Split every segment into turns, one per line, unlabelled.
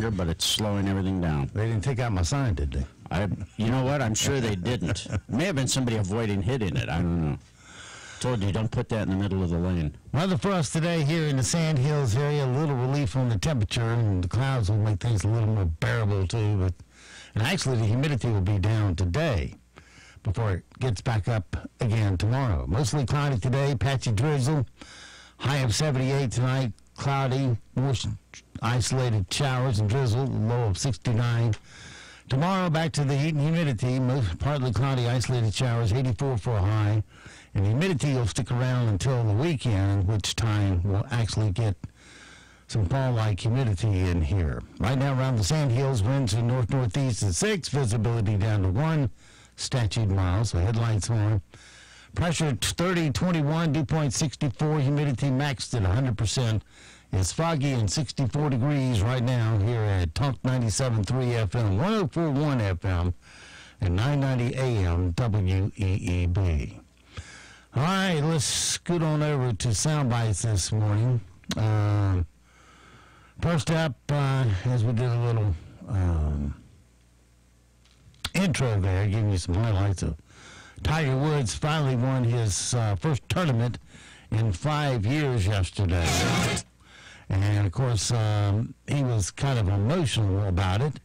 stronger, but it's slowing everything down.
They didn't take out my sign, did they?
You know what? I'm sure they didn't. May have been somebody avoiding hitting it. I don't know. Told you, don't put that in the middle of the lane.
Weather for us today here in the Sand Hills area, a little relief on the temperature, and the clouds will make things a little more bearable too. And actually, the humidity will be down today before it gets back up again tomorrow. Mostly cloudy today, patchy drizzle, high of 78 tonight, cloudy, more isolated showers and drizzle, low of 69. Tomorrow, back to the heat and humidity, partly cloudy, isolated showers, 84 for a high. And the humidity will stick around until the weekend, which time we'll actually get some fall-like humidity in here. Right now around the Sand Hills, winds in north-northeast at 6, visibility down to 1 statute miles, so headlights on. Pressure 30-21, dew point 64, humidity maxed at 100%. It's foggy and 64 degrees right now here at Talk 97.3 FM, 104.1 FM, and 990 AM WEEB. All right, let's scoot on over to sound bites this morning. First up, as we did a little intro there, giving you some highlights of Tiger Woods finally won his first tournament in 5 years yesterday. And, of course, he was kind of emotional about it.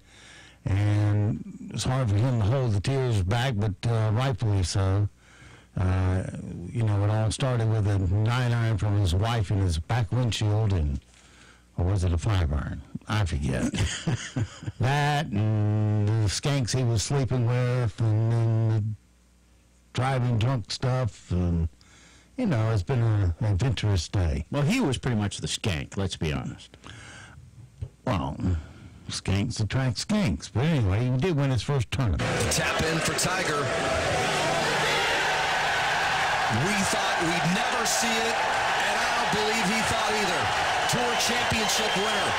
And it's hard for him to hold the tears back, but rightfully so. You know, it all started with a 9-iron from his wife in his back windshield, or was it a 5-iron? I forget. That and the skanks he was sleeping with, and then the driving drunk stuff, and, you know, it's been an adventurous day.
Well, he was pretty much the skank, let's be honest.
Well, skanks attract skanks. But anyway, he did win his first tournament.
Tap in for Tiger. We thought we'd never see it, and I don't believe he thought either. Tour championship winner,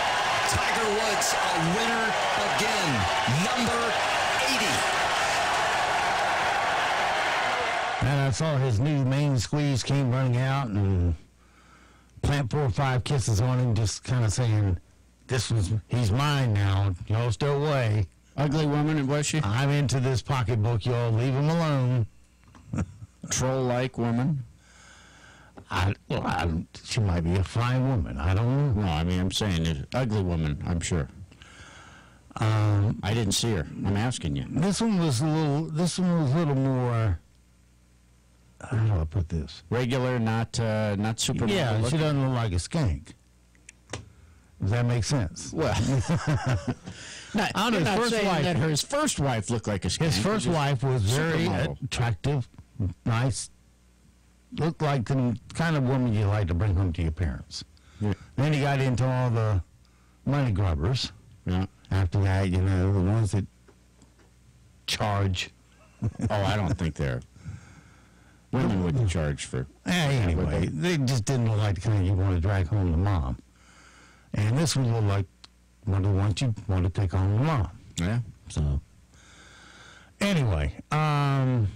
Tiger Woods, a winner again, number 80.
And I saw his new main squeeze came running out and plant 4 or 5 kisses on him, just kind of saying, he's mine now. Y'all stay away.
Ugly woman, was she?
I'm into this pocketbook, y'all. Leave him alone.
Troll-like woman?
She might be a fine woman. I don't know.
No, I mean, I'm saying an ugly woman, I'm sure. I didn't see her. I'm asking you.
This one was a little more, how do I put this?
Regular, not super.
Yeah, she doesn't look like a skank. Does that make sense?
Well, you're not saying that his first wife looked like a skank.
His first wife was very attractive, nice, looked like the kind of woman you like to bring home to your parents. Yeah. Then he got into all the money grubbers.
Yeah.
After that, you know, the ones that charge.
Oh, I don't think they're. Women wouldn't charge for.
Anyway, they just didn't look like the kind you want to drag home to mom. And this one looked like one of the ones you want to take home to mom.
Yeah.
So, anyway,
I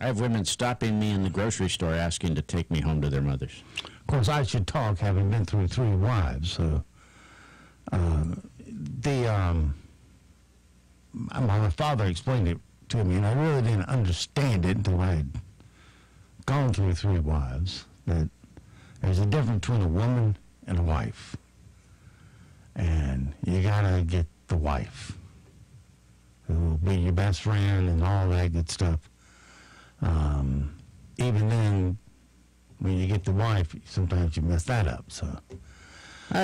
have women stopping me in the grocery store asking to take me home to their mothers.
Of course, I should talk, having been through 3 wives. So, my father explained it to me, and I really didn't understand it until I had gone through 3 wives, that there's a difference between a woman and a wife. And you got to get the wife, who will be your best friend and all that good stuff. Even then, when you get the wife, sometimes you mess that up. So,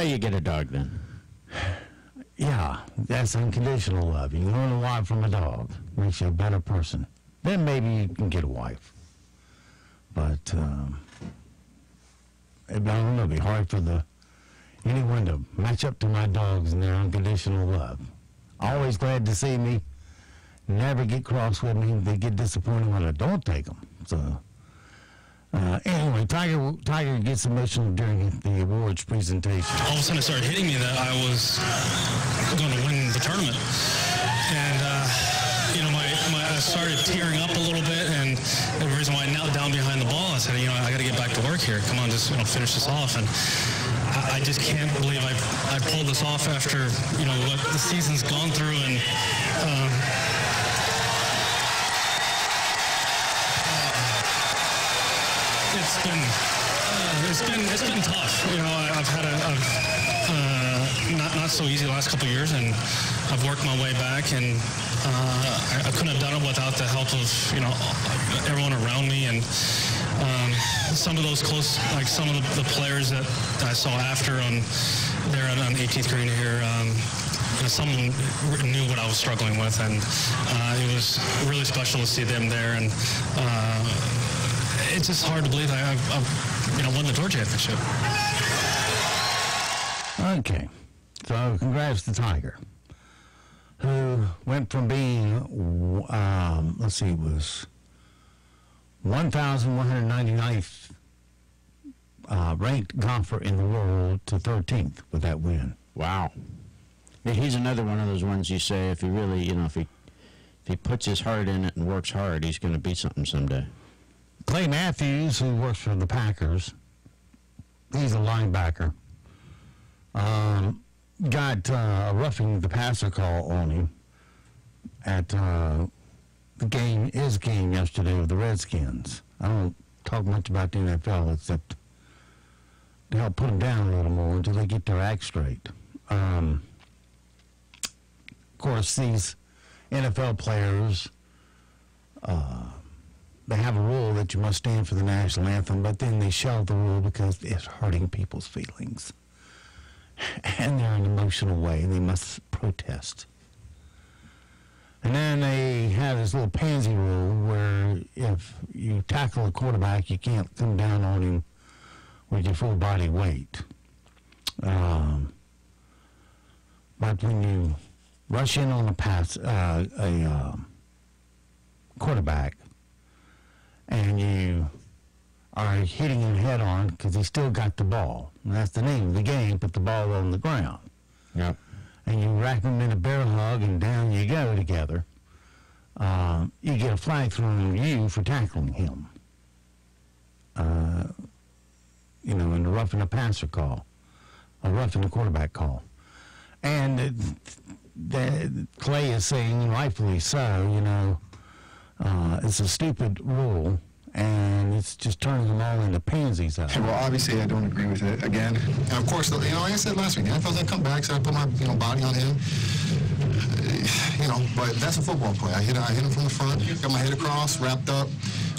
you get a dog then.
Yeah, that's unconditional love. You can learn a lot from a dog. Makes you a better person. Then maybe you can get a wife. But I don't know. It'd be hard for anyone to match up to my dogs and their unconditional love. Always glad to see me. Never get cross with me. They get disappointed when I don't take them. So, anyway, Tiger gets emotional during the awards presentation.
All of a sudden it started hitting me that I was going to win the tournament. And, you know, I started tearing up a little bit, and the reason why I knelt down behind the ball, I said, you know, I got to get back to work here. Come on, just finish this off. And I just can't believe I pulled this off after, you know, what the season's gone through, and it's been tough. You know, I've had not so easy the last couple of years, and I've worked my way back, and I couldn't have done it without the help of, you know, everyone around me, and some of those close, like some of the players that I saw after there on 18th green here. You know, someone knew what I was struggling with, and it was really special to see them there, and it's just hard to believe I've won the tour championship.
Okay, so congrats to Tiger, who went from being, let's see, it was 1,199th ranked golfer in the world to 13th with that win.
Wow. Yeah, he's another one of those ones you say if he really, you know, if he puts his heart in it and works hard, he's going to be something someday.
Clay Matthews, who works for the Packers, he's a linebacker, got a roughing the passer call on him at his game yesterday with the Redskins. I don't talk much about the NFL except to help put them down a little more until they get their act straight. Of course, these NFL players, they have a rule that you must stand for the national anthem, but then they shelve the rule because it's hurting people's feelings. And they're an emotional way, and they must protest. And then they have this little pansy rule where if you tackle a quarterback, you can't come down on him with your full body weight. But when you rush in on a quarterback, and you are hitting him head on because he still got the ball. And that's the name of the game, put the ball on the ground.
Yep.
And you rack him in a bear hug, and down you go together. You get a flag thrown at you for tackling him. You know, in the roughing the passer call, a roughing the quarterback call. And Clay is saying, rightfully so, you know, it's a stupid rule, and it's just turning them all into pansies out.
Well, obviously, I don't agree with it again. And of course, you know, like I said last week, the NFL's going to come back, so I put my body on him. You know, but that's a football play. I hit him from the front, got my head across, wrapped up.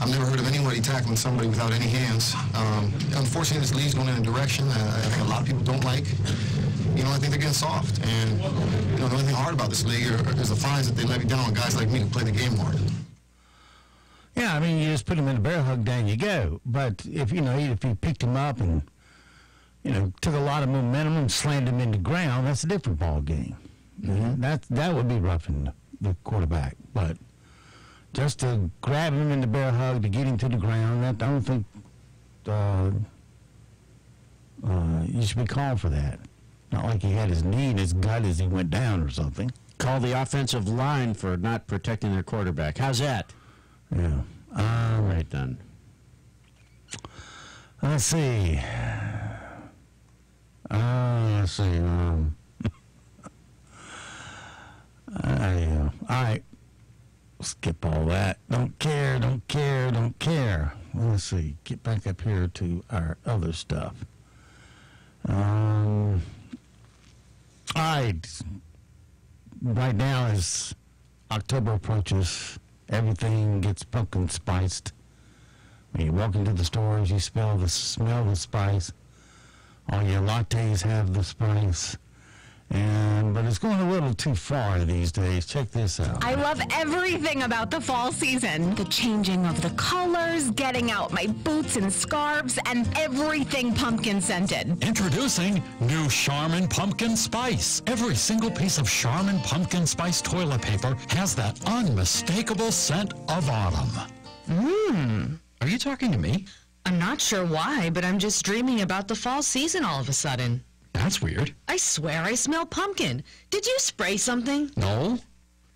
I've never heard of anybody tackling somebody without any hands. Unfortunately, this league's going in a direction that I think a lot of people don't like. You know, I think they're getting soft. And, you know, the only thing hard about this league is the fines that they levy down on guys like me who play the game hard.
Yeah, I mean, you just put him in a bear hug, down you go. But if you picked him up and, you know, took a lot of momentum and slammed him into the ground, that's a different ball game. Mm-hmm. That would be roughing the quarterback. But just to grab him in the bear hug to get him to the ground, I don't think you should be called for that. Not like he had his knee in his gut as he went down or something.
Call the offensive line for not protecting their quarterback. How's that?
Yeah.
Right done.
Let's see. All right. Skip all that. Don't care. Well, let's see. Get back up here to our other stuff. All right. Right now, as October approaches, everything gets pumpkin spiced. When you walk into the stores, you smell the spice. All your lattes have the spice. But it's going a little too far these days. Check this out.
I love everything about the fall season. The changing of the colors, getting out my boots and scarves, and everything pumpkin scented.
Introducing new Charmin Pumpkin Spice. Every single piece of Charmin Pumpkin Spice toilet paper has that unmistakable scent of autumn.
Are you talking to me? I'm not sure why, but I'm just dreaming about the fall season all of a sudden.
That's weird.
I swear I smell pumpkin. Did you spray something?
No.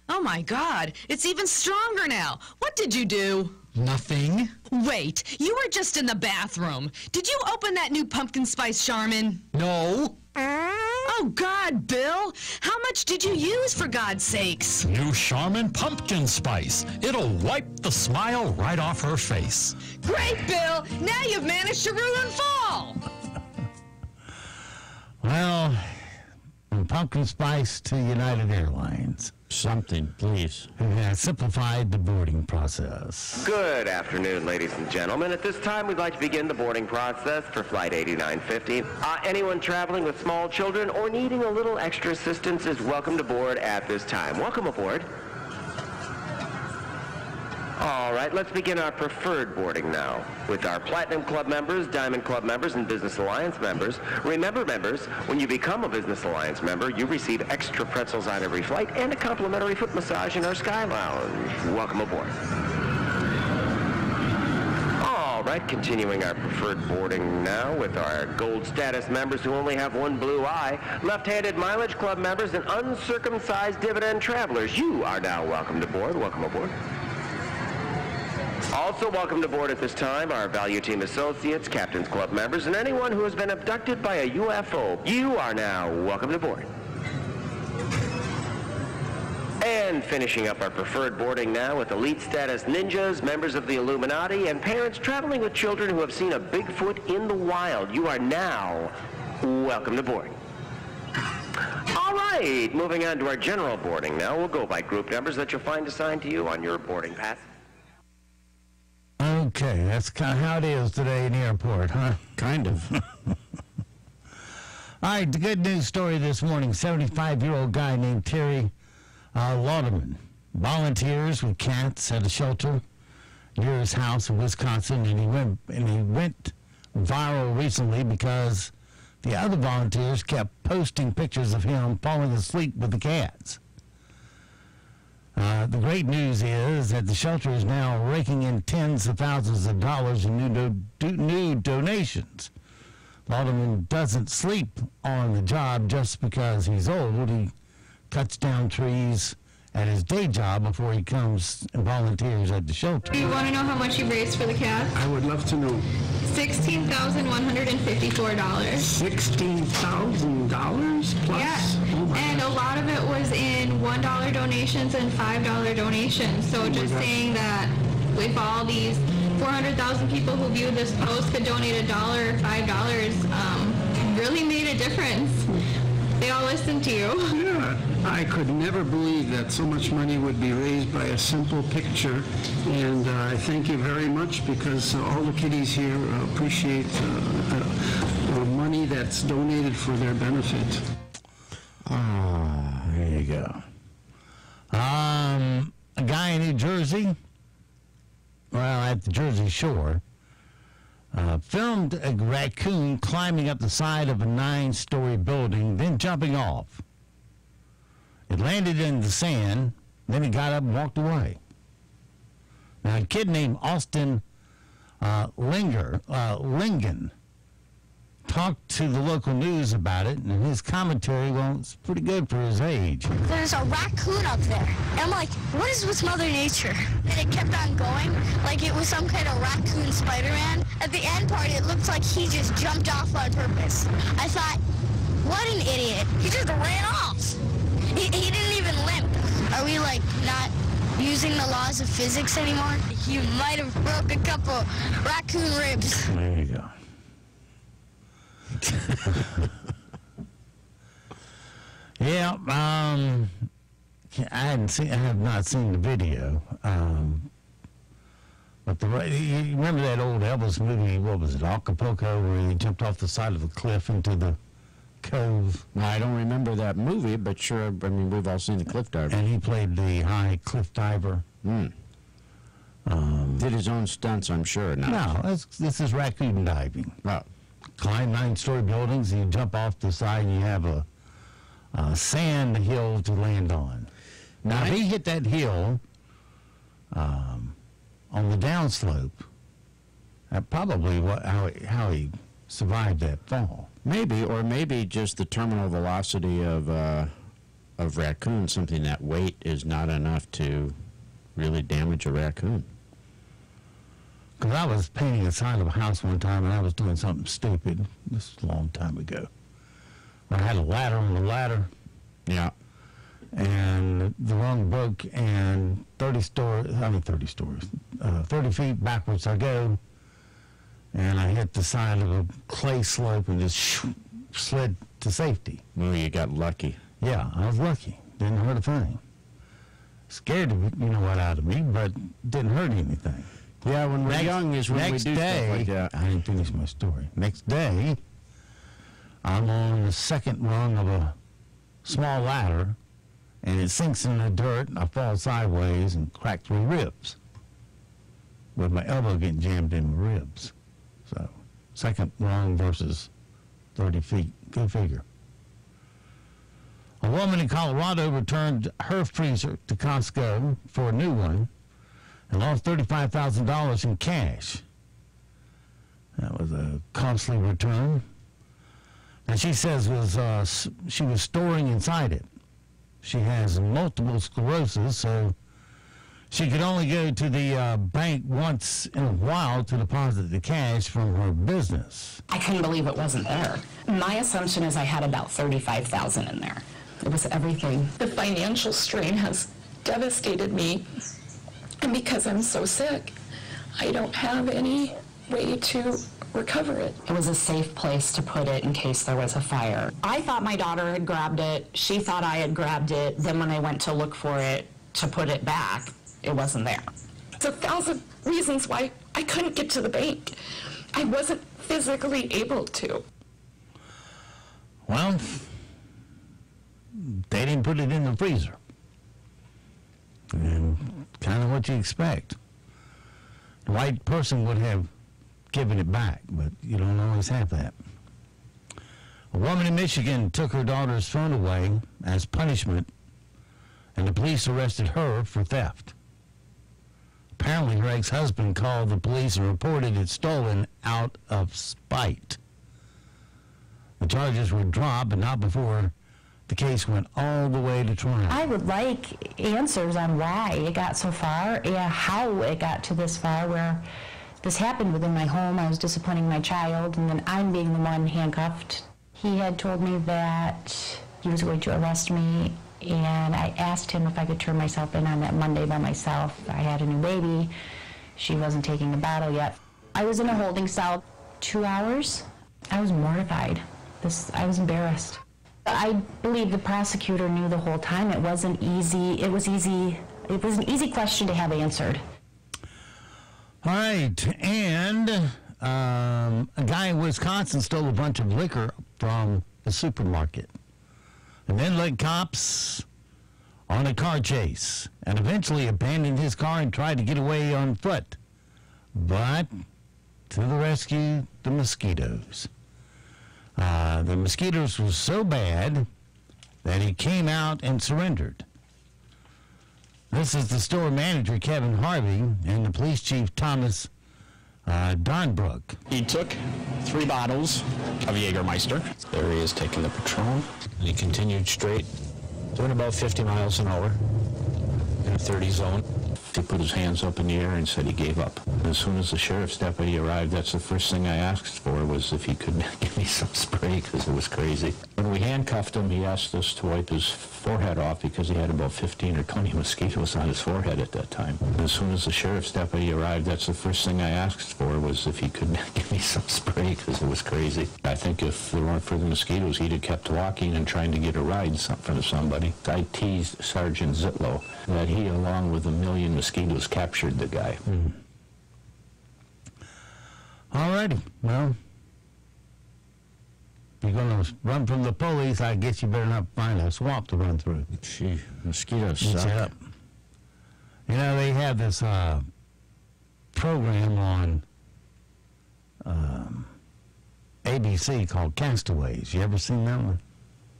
Oh my God, it's even stronger now. What did you do?
Nothing.
Wait, you were just in the bathroom. Did you open that new pumpkin spice Charmin?
No.
Oh, God, Bill. How much did you use, for God's sakes?
New Charmin pumpkin spice. It'll wipe the smile right off her face.
Great, Bill. Now you've managed to ruin fall.
Well, from pumpkin spice to United Airlines.
Something, please.
Has simplified the boarding process.
Good afternoon, ladies and gentlemen. At this time, we'd like to begin the boarding process for Flight 8950. Anyone traveling with small children or needing a little extra assistance is welcome to board at this time. Welcome aboard. All right, let's begin our preferred boarding now. With our Platinum Club members, Diamond Club members, and Business Alliance members. Remember, members, when you become a Business Alliance member, you receive extra pretzels on every flight and a complimentary foot massage in our Sky Lounge. Welcome aboard. All right, continuing our preferred boarding now with our Gold status members who only have one blue eye, Left-handed Mileage Club members, and uncircumcised dividend travelers. You are now welcome to board. Welcome aboard. Also welcome to board at this time our Value Team Associates, Captain's Club members, and anyone who has been abducted by a UFO. You are now welcome to board. And finishing up our preferred boarding now with Elite Status Ninjas, members of the Illuminati, and parents traveling with children who have seen a Bigfoot in the wild. You are now welcome to board. All right, moving on to our general boarding now. We'll go by group numbers that you'll find assigned to you on your boarding pass.
Okay, that's kind of how it is today in the airport, huh?
Kind of.
All right, the good news story this morning, 75-year-old guy named Terry Lauderman volunteers with cats at a shelter near his house in Wisconsin, and he went viral recently because the other volunteers kept posting pictures of him falling asleep with the cats. The great news is that the shelter is now raking in tens of thousands of dollars in new donations. Lauderman doesn't sleep on the job just because he's old. He cuts down trees at his day job before he comes and volunteers at the shelter.
Do you want to know how much you raised for the cats?
I would love to know.
$16,154.
$16,000 plus?
Yeah, and a lot of it was in $1 donations and $5 donations. So just saying that if all these 400,000 people who viewed this post could donate $1 or $5, really made a difference. They all listened to you.
Yeah, I could never believe that so much money would be raised by a simple picture, and I thank you very much because all the kiddies here appreciate money that's donated for their benefit.
There you go. A guy in New Jersey, well, at the Jersey Shore, filmed a raccoon climbing up the side of a 9-story building, then jumping off. It landed in the sand, then it got up and walked away. Now, a kid named Austin Lingen talked to the local news about it, and his commentary, well, it's pretty good for his age.
There's a raccoon up there. And I'm like, what is with Mother Nature? And it kept on going, like it was some kind of raccoon Spider-Man. At the end part, it looked like he just jumped off on purpose. I thought, what an idiot. He just ran off. He didn't even limp. Are we, like, not using the laws of physics anymore? You might have broke a couple raccoon ribs.
There you go. Yeah, I have not seen the video. But you remember that old Elvis movie, what was it, Acapulco, where he jumped off the side of a cliff into the cove?
Well, I don't remember that movie, but sure, I mean, we've all seen the cliff diver.
And he played the high cliff diver.
Did his own stunts, I'm sure.
No, this is raccoon diving.
Oh.
Climb 9-story buildings, and you jump off the side, and you have a sand hill to land on. Now, if he hit that hill on the downslope, that's probably how he survived that fall.
Maybe, or maybe just the terminal velocity of raccoon, something that weight is not enough to really damage a raccoon.
Because I was painting the side of a house one time, and I was doing something stupid. This is a long time ago. I had a ladder on the ladder.
Yeah.
And the rung broke, and 30 feet backwards I go, and I hit the side of a clay slope and just slid to safety.
Well, you got lucky.
Yeah, I was lucky. Didn't hurt a thing. Scared the out of me, but didn't hurt anything.
Yeah, when we're young is when we do stuff like that.
I didn't finish my story. Next day, I'm on the second rung of a small ladder, and it sinks in the dirt, and I fall sideways and crack 3 ribs, with my elbow getting jammed in my ribs. So, second rung versus 30 feet. Go figure. A woman in Colorado returned her freezer to Costco for a new one and lost $35,000 in cash. That was a costly return. And she says she was storing inside it. She has multiple sclerosis, so she could only go to the bank once in a while to deposit the cash from her business.
I couldn't believe it wasn't there. My assumption is I had about $35,000 in there. It was everything. The financial strain has devastated me, and because I'm so sick, I don't have any way to recover it. It was a safe place to put it in case there was a fire. I thought my daughter had grabbed it. She thought I had grabbed it. Then when I went to look for it to put it back, it wasn't there. It's 1,000 reasons why I couldn't get to the bank. I wasn't physically able to.
Well, they didn't put it in the freezer. And kind of what you expect. The right person would have given it back, but you don't always have that. A woman in Michigan took her daughter's phone away as punishment, and the police arrested her for theft. Apparently, her ex-husband called the police and reported it stolen out of spite. The charges were dropped, but not before the case went all the way to trial.
I would like answers on why it got so far, how it got to this far, where this happened within my home. I was disciplining my child, and then I'm being the one handcuffed. He had told me that he was going to arrest me, and I asked him if I could turn myself in on that Monday by myself. I had a new baby. She wasn't taking a bottle yet. I was in a holding cell 2 hours. I was mortified. I was embarrassed. I believe the prosecutor knew the whole time. It wasn't easy. It was an easy question to have answered.
All right, and a guy in Wisconsin stole a bunch of liquor from the supermarket and then led cops on a car chase and eventually abandoned his car and tried to get away on foot. But to the rescue, the mosquitoes. The mosquitoes were so bad that he came out and surrendered. This is the store manager, Kevin Harvey, and the police chief, Thomas Donbrook.
He took 3 bottles of Jägermeister. There he is taking the Patron. And he continued straight, doing about 50 miles an hour in a 30 zone. He put his hands up in the air and said he gave up. As soon as the sheriff's deputy arrived, that's the first thing I asked for, was if he could give me some spray, because it was crazy. When we handcuffed him, he asked us to wipe his forehead off because he had about 15 or 20 mosquitoes on his forehead at that time. As soon as the sheriff's deputy arrived, that's the first thing I asked for, was if he could give me some spray, because it was crazy. I think if there weren't for the mosquitoes, he'd have kept walking and trying to get a ride from somebody. I teased Sergeant Zitlow that he, along with 1 million mosquitoes, captured the guy.
All righty. Well, if you're going to run from the police, I guess you better not find a swamp to run through.
Gee, mosquitoes suck.
You know, they have this program on ABC called Castaways. You ever seen that one?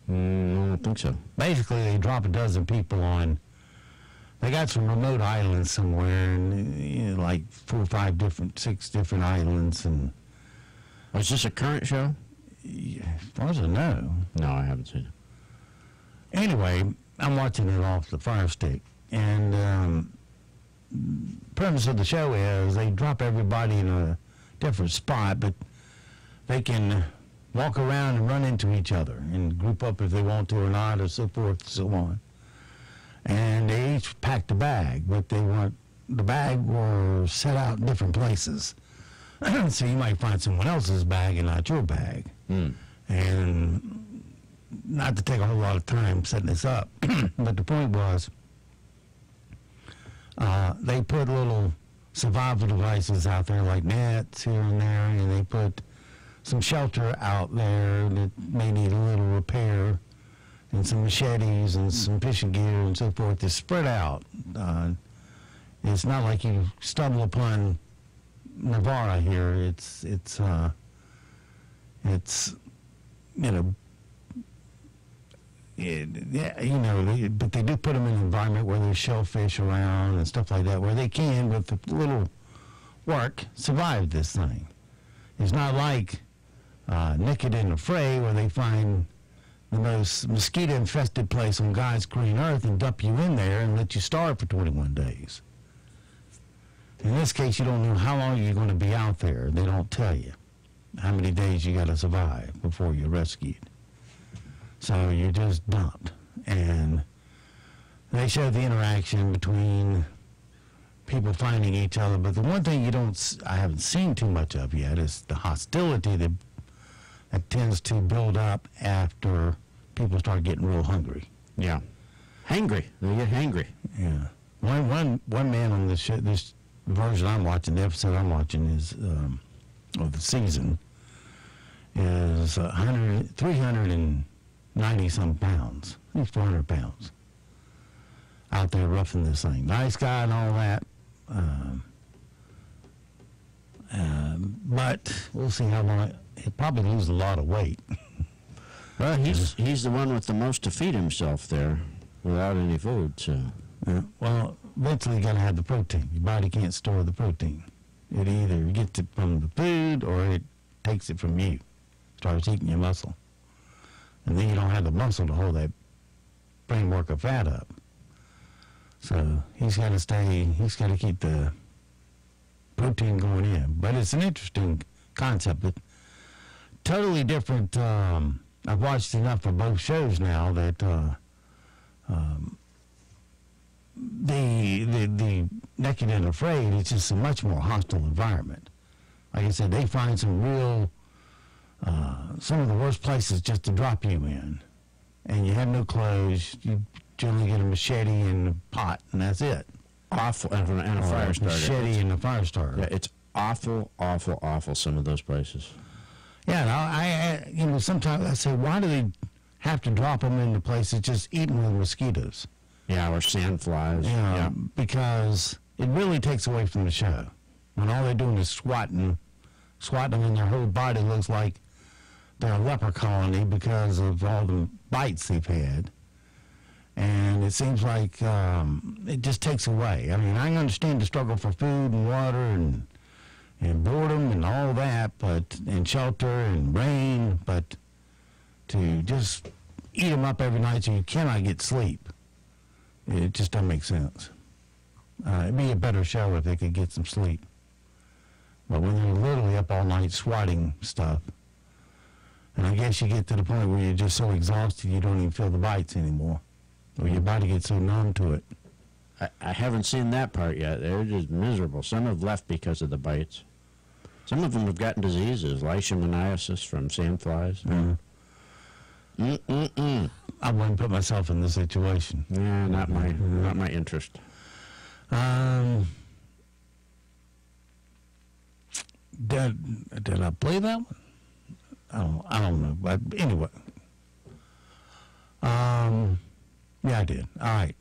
I don't think so.
Basically, they drop a dozen people on. They got some remote islands somewhere, and like 4 or 5 different, 6 different islands. And
is this a current show?
Yeah, as far as I know.
No, I haven't seen it.
Anyway, I'm watching it off the Fire Stick, and premise of the show is they drop everybody in a different spot, but they can walk around and run into each other and group up if they want to or not, or so forth and so on. And they each packed a bag, but the bag were set out in different places. So you might find someone else's bag and not your bag. And not to take a whole lot of time setting this up, but the point was, they put little survival devices out there like nets here and there, and they put some shelter out there that may need a little repair, and some machetes and some fishing gear and so forth to spread out. It's not like you stumble upon Navarra here. It's but they do put them in an environment where there's shellfish around and stuff like that, where they can, with a little work, survive this thing. It's not like Naked and Afraid, where they find the most mosquito-infested place on God's green earth and dump you in there and let you starve for 21 days. In this case, you don't know how long you're going to be out there. They don't tell you how many days you got to survive before you're rescued. So you're just dumped. And they show the interaction between people finding each other. But the one thing I haven't seen too much of yet is the hostility that tends to build up after people start getting real hungry.
Yeah. Hangry. They get hangry.
Yeah. One man on this version I'm watching, the episode I'm watching is, of the season, is 390-some pounds. He's 400 pounds out there roughing this thing. Nice guy and all that. But we'll see how long. He'll probably lose a lot of weight.
Well, he's the one with the most to feed himself there without any food. So,
well, eventually you got to have the protein. Your body can't store the protein. It either gets it from the food or it takes it from you. Starts eating your muscle. And then you don't have the muscle to hold that framework of fat up. So he's got to keep the protein going in. But it's an interesting concept. But totally different. I've watched enough of both shows now that the Naked and Afraid, it's just a much more hostile environment. Like I said, they find some of the worst places just to drop you in. And you have no clothes. You generally get a machete and a pot, and that's it.
Awful. And a fire starter.
Machete and a fire starter.
Yeah, it's awful, awful, awful, some of those places.
Yeah, and sometimes I say, why do they have to drop them into places just eaten with mosquitoes?
Yeah, or sandflies.
Yeah, because it really takes away from the show. When all they're doing is swatting them, and their whole body looks like they're a leper colony because of all the bites they've had. And it seems like it just takes away. I mean, I understand the struggle for food and water and boredom and all that, and shelter and rain, but to just eat them up every night so you cannot get sleep, it just doesn't make sense. It'd be a better show if they could get some sleep. But when they're literally up all night swatting stuff, and I guess you get to the point where you're just so exhausted you don't even feel the bites anymore, or your body gets so numb to it.
I haven't seen that part yet. They're just miserable. Some have left because of the bites. Some of them have gotten diseases, leishmaniasis from sandflies.
I wouldn't put myself in this situation.
Yeah, not my interest.
Did I play that one? I don't know. But anyway. Yeah, I did. All right.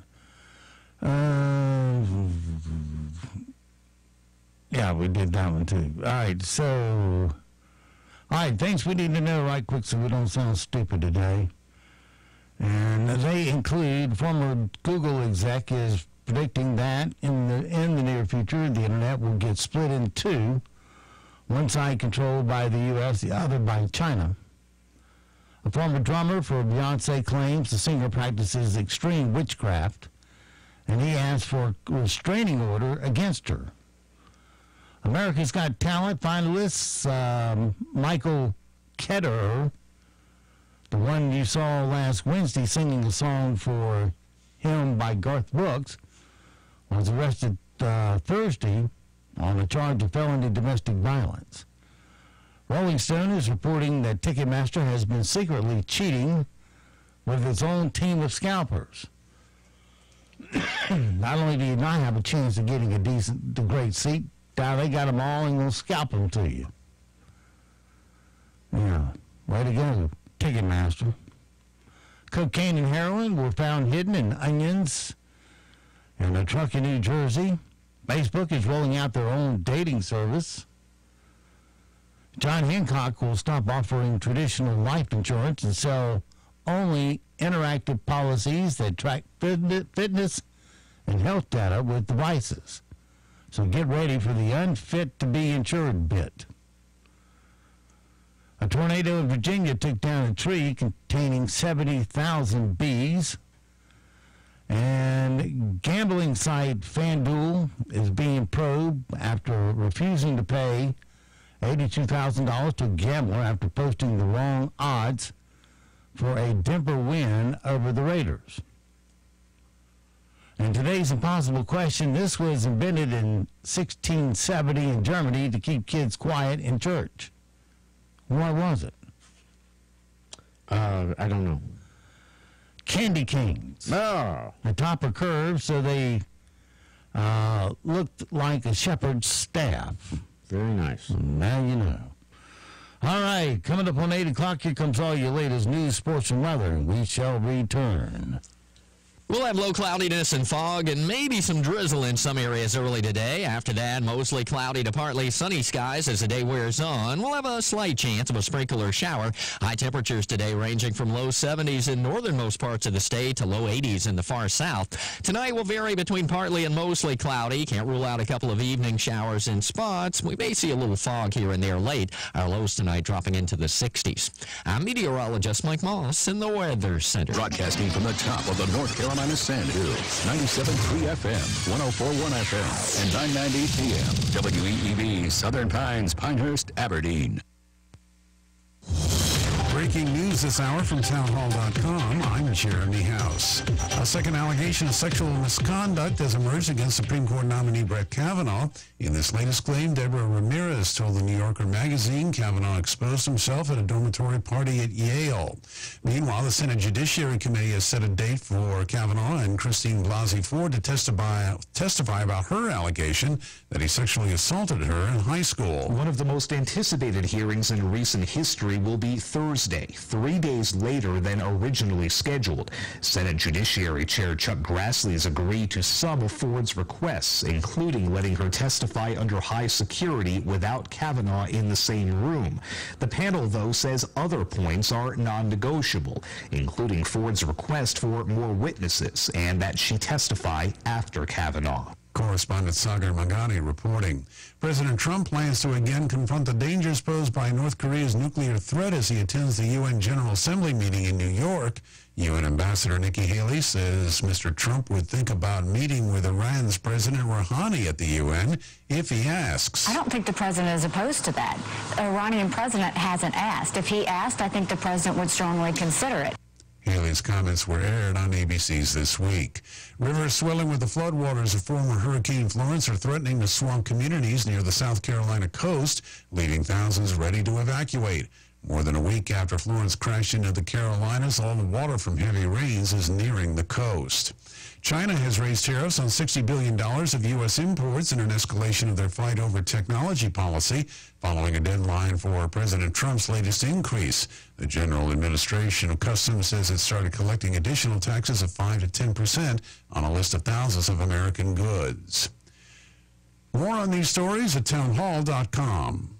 Yeah, we did that one too. All right, so, things we need to know right quick so we don't sound stupid today. And they include former Google exec is predicting that in the near future, the internet will get split in two, one side controlled by the U.S., the other by China. A former drummer for Beyonce claims the singer practices extreme witchcraft and he asked for a restraining order against her. America's Got Talent finalists, Michael Ketterer, the one you saw last Wednesday singing a song for him by Garth Brooks, was arrested Thursday on a charge of felony domestic violence. Rolling Stone is reporting that Ticketmaster has been secretly cheating with its own team of scalpers. Not only do you not have a chance of getting a great seat, now they got them all and will scalp them to you. Yeah, way to go, Ticketmaster. Cocaine and heroin were found hidden in onions in a truck in New Jersey. Facebook is rolling out their own dating service. John Hancock will stop offering traditional life insurance and sell only interactive policies that track fitness and health data with devices. So get ready for the unfit to be insured bit. A tornado in Virginia took down a tree containing 70,000 bees. And gambling site FanDuel is being probed after refusing to pay $82,000 to a gambler after posting the wrong odds for a Denver win over the Raiders. And today's impossible question, this was invented in 1670 in Germany to keep kids quiet in church. What was it?
I don't know.
Candy canes.
Oh.
The top are curved, so they looked like a shepherd's staff.
Very nice.
Now you know. All right, coming up on 8 o'clock, here comes all your latest news, sports, and weather. We shall return.
We'll have low cloudiness and fog and maybe some drizzle in some areas early today. After that, mostly cloudy to partly sunny skies as the day wears on. We'll have a slight chance of a sprinkle or shower. High temperatures today ranging from low 70s in northernmost parts of the state to low 80s in the far south. Tonight will vary between partly and mostly cloudy. Can't rule out a couple of evening showers in spots. We may see a little fog here and there late. Our lows tonight dropping into the 60s. I'm meteorologist Mike Moss in the Weather Center.
Broadcasting from the top of the North Carolina Sand Hills, 97.3 FM, 104.1FM, and 990 PM, WEEB, Southern Pines, Pinehurst, Aberdeen.
Breaking news this hour from townhall.com. I'm Jeremy House. A second allegation of sexual misconduct has emerged against Supreme Court nominee Brett Kavanaugh. In this latest claim, Deborah Ramirez told the New Yorker magazine Kavanaugh exposed himself at a dormitory party at Yale. Meanwhile, the Senate Judiciary Committee has set a date for Kavanaugh and Christine Blasey Ford to testify about her allegation that he sexually assaulted her in high school.
One of the most anticipated hearings in recent history will be Thursday, 3 days later than originally scheduled. Senate Judiciary Chair Chuck Grassley has agreed to some of Ford's requests, including letting her testify under high security without Kavanaugh in the same room. The panel, though, says other points are non-negotiable, including Ford's request for more witnesses and that she testify after Kavanaugh.
Correspondent Sagar Magani reporting. President Trump plans to again confront the dangers posed by North Korea's nuclear threat as he attends the UN General Assembly meeting in New York. UN Ambassador Nikki Haley says Mr. Trump would think about meeting with Iran's President Rouhani at the UN if he asks.
I don't think the president is opposed to that. The Iranian president hasn't asked. If he asked, I think the president would strongly consider it.
Haley's comments were aired on ABC's This Week. Rivers swelling with the floodwaters of former Hurricane Florence are threatening to swamp communities near the South Carolina coast, leaving thousands ready to evacuate. More than a week after Florence crashed into the Carolinas, all the water from heavy rains is nearing the coast. China has raised tariffs on $60 billion of U.S. imports in an escalation of their fight over technology policy, following a deadline for President Trump's latest increase. The General Administration of Customs says it started collecting additional taxes of 5 to 10% on a list of thousands of American goods. More on these stories at townhall.com.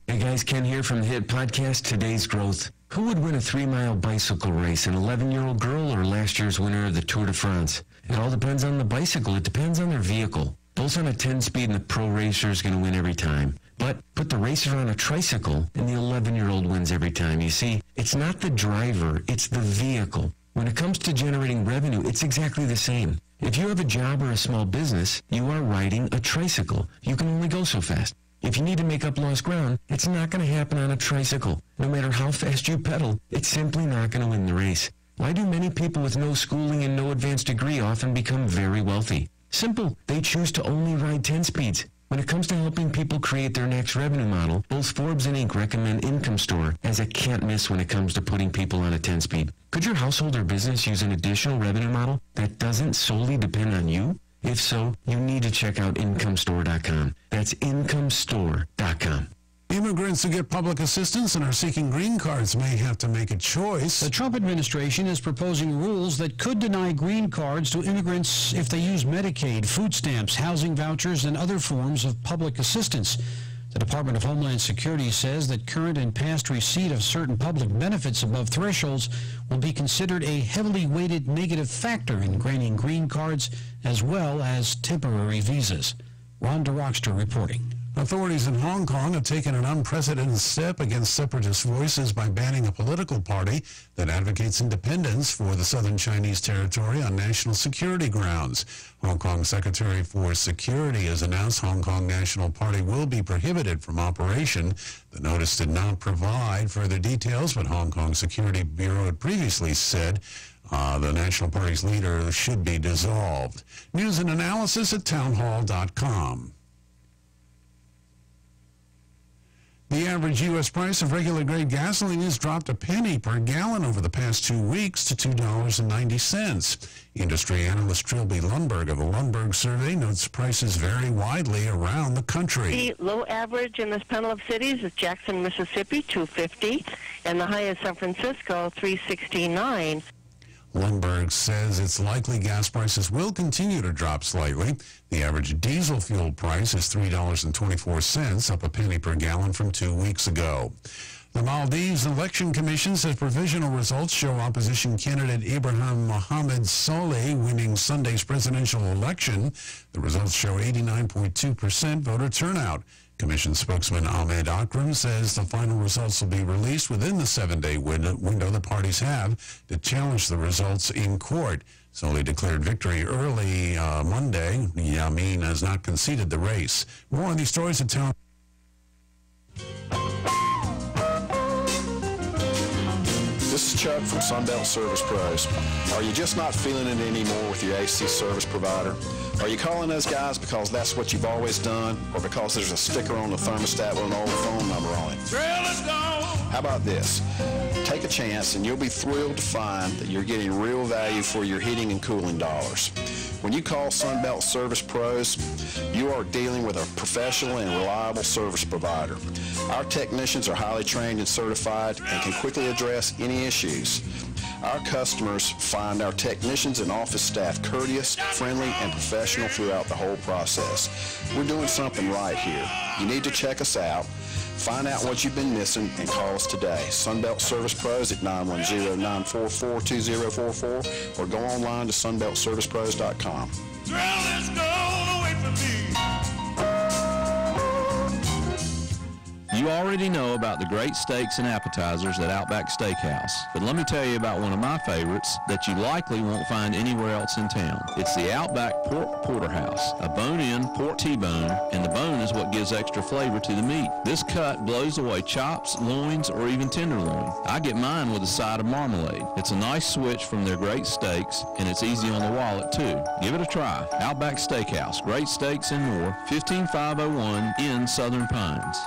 Hey guys, Ken here from the hit podcast Today's Growth. Who would win a 3-mile bicycle race, an 11-year-old girl or last year's winner of the Tour de France? It all depends on the bicycle. It depends on their vehicle. Both on a 10-speed and the pro racer is going to win every time. But put the racer on a tricycle and the 11-year-old wins every time. You see, it's not the driver, it's the vehicle. When it comes to generating revenue, it's exactly the same. If you have a job or a small business, you are riding a tricycle. You can only go so fast. If you need to make up lost ground, it's not going to happen on a tricycle. No matter how fast you pedal, it's simply not going to win the race. Why do many people with no schooling and no advanced degree often become very wealthy? Simple. They choose to only ride 10 speeds. When it comes to helping people create their next revenue model, both Forbes and Inc. recommend Income Store as a can't miss when it comes to putting people on a 10-speed. Could your household or business use an additional revenue model that doesn't solely depend on you? If so, you need to check out IncomeStore.com. That's IncomeStore.com.
Immigrants who get public assistance and are seeking green cards may have to make a choice.
The Trump administration is proposing rules that could deny green cards to immigrants if they use Medicaid, food stamps, housing vouchers, and other forms of public assistance. The Department of Homeland Security says that current and past receipt of certain public benefits above thresholds will be considered a heavily weighted negative factor in granting green cards as well as temporary visas. Ron DeRockster reporting.
Authorities in Hong Kong have taken an unprecedented step against separatist voices by banning a political party that advocates independence for the southern Chinese territory on national security grounds. Hong Kong Secretary for Security has announced Hong Kong National Party will be prohibited from operation. The notice did not provide further details, but Hong Kong Security Bureau had previously said the National Party's leader should be dissolved. News and analysis at townhall.com. The average U.S. price of regular grade gasoline has dropped a penny per gallon over the past 2 weeks to $2.90. Industry analyst Trilby Lundberg of the Lundberg Survey notes prices vary widely around the country.
The low average in this panel of cities is Jackson, Mississippi, $2.50, and the high is San Francisco, $3.69.
Lundberg says it's likely gas prices will continue to drop slightly. The average diesel fuel price is $3.24, up a penny per gallon from 2 weeks ago. The Maldives Election Commission says provisional results show opposition candidate Ibrahim Mohamed Soleh winning Sunday's presidential election. The results show 89.2% voter turnout. Commission spokesman Ahmed Akram says the final results will be released within the 7-day window the parties have to challenge the results in court. Solely declared victory early Monday. Yamin has not conceded the race. More on these stories at Town.
This is Chuck from Sunbelt Service Pros. Are you just not feeling it anymore with your AC service provider? Are you calling those guys because that's what you've always done, or because there's a sticker on the thermostat with an old phone number on it? How about this? Take a chance and you'll be thrilled to find that you're getting real value for your heating and cooling dollars. When you call Sunbelt Service Pros, you are dealing with a professional and reliable service provider. Our technicians are highly trained and certified and can quickly address any issues. Our customers find our technicians and office staff courteous, friendly, and professional throughout the whole process. We're doing something right here. You need to check us out. Find out what you've been missing and call us today. Sunbelt Service Pros at 910-944-2044 or go online to sunbeltservicepros.com.
You already know about the great steaks and appetizers at Outback Steakhouse, but let me tell you about one of my favorites that you likely won't find anywhere else in town. It's the Outback Pork Porterhouse, a bone-in pork T-bone, and the bone is what gives extra flavor to the meat. This cut blows away chops, loins, or even tenderloin. I get mine with a side of marmalade. It's a nice switch from their great steaks, and it's easy on the wallet too. Give it a try. Outback Steakhouse, great steaks and more, 15501 in Southern Pines.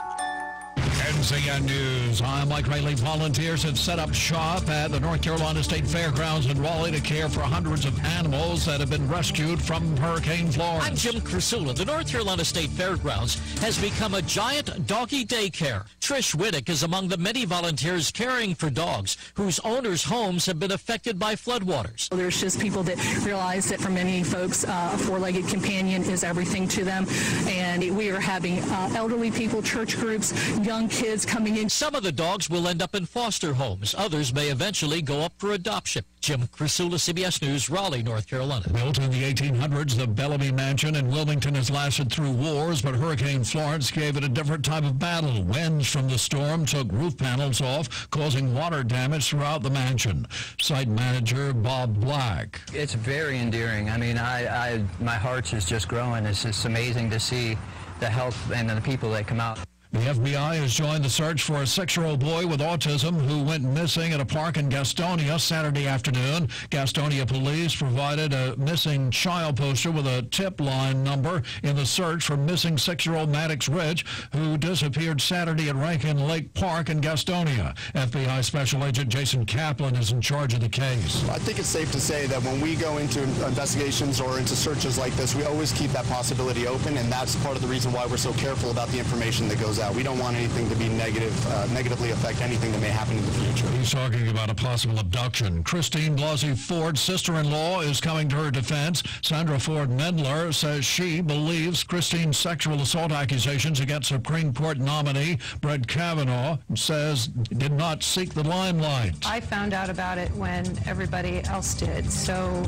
NCN News. I'm Mike Riley. Volunteers have set up shop at the North Carolina State Fairgrounds in Raleigh to care for hundreds of animals that have been rescued from Hurricane Florence.
I'm Jim Krasula. The North Carolina State Fairgrounds has become a giant doggy daycare. Trish Whittick is among the many volunteers caring for dogs whose owners' homes have been affected by floodwaters.
There's just people that realize that for many folks, a four-legged companion is everything to them. And we are having elderly people, church groups, young kids, kids coming in.
Some of the dogs will end up in foster homes. Others may eventually go up for adoption. Jim Crisula, CBS News, Raleigh, North Carolina.
Built in the 1800s, the Bellamy Mansion in Wilmington has lasted through wars, but Hurricane Florence gave it a different type of battle. Winds from the storm took roof panels off, causing water damage throughout the mansion. Site manager Bob Black.
It's very endearing. I mean, my heart is just growing. It's just amazing to see the help and the people that come out.
The FBI has joined the search for a 6-year-old boy with autism who went missing at a park in Gastonia Saturday afternoon. Gastonia police provided a missing child poster with a tip line number in the search for missing 6-year-old Maddox Rich, who disappeared Saturday at Rankin Lake Park in Gastonia. FBI Special Agent Jason Kaplan is in charge of the case.
I think it's safe to say that when we go into investigations or into searches like this, we always keep that possibility open, and that's part of the reason why we're so careful about the information that goes out. We don't want anything to be negatively affect anything that may happen in the future.
He's talking about a possible abduction. Christine Blasey Ford's sister-in-law is coming to her defense. Sandra Ford Mendler says she believes Christine's sexual assault accusations against Supreme Court nominee Brett Kavanaugh says did not seek the limelight.
I found out about it when everybody else did, so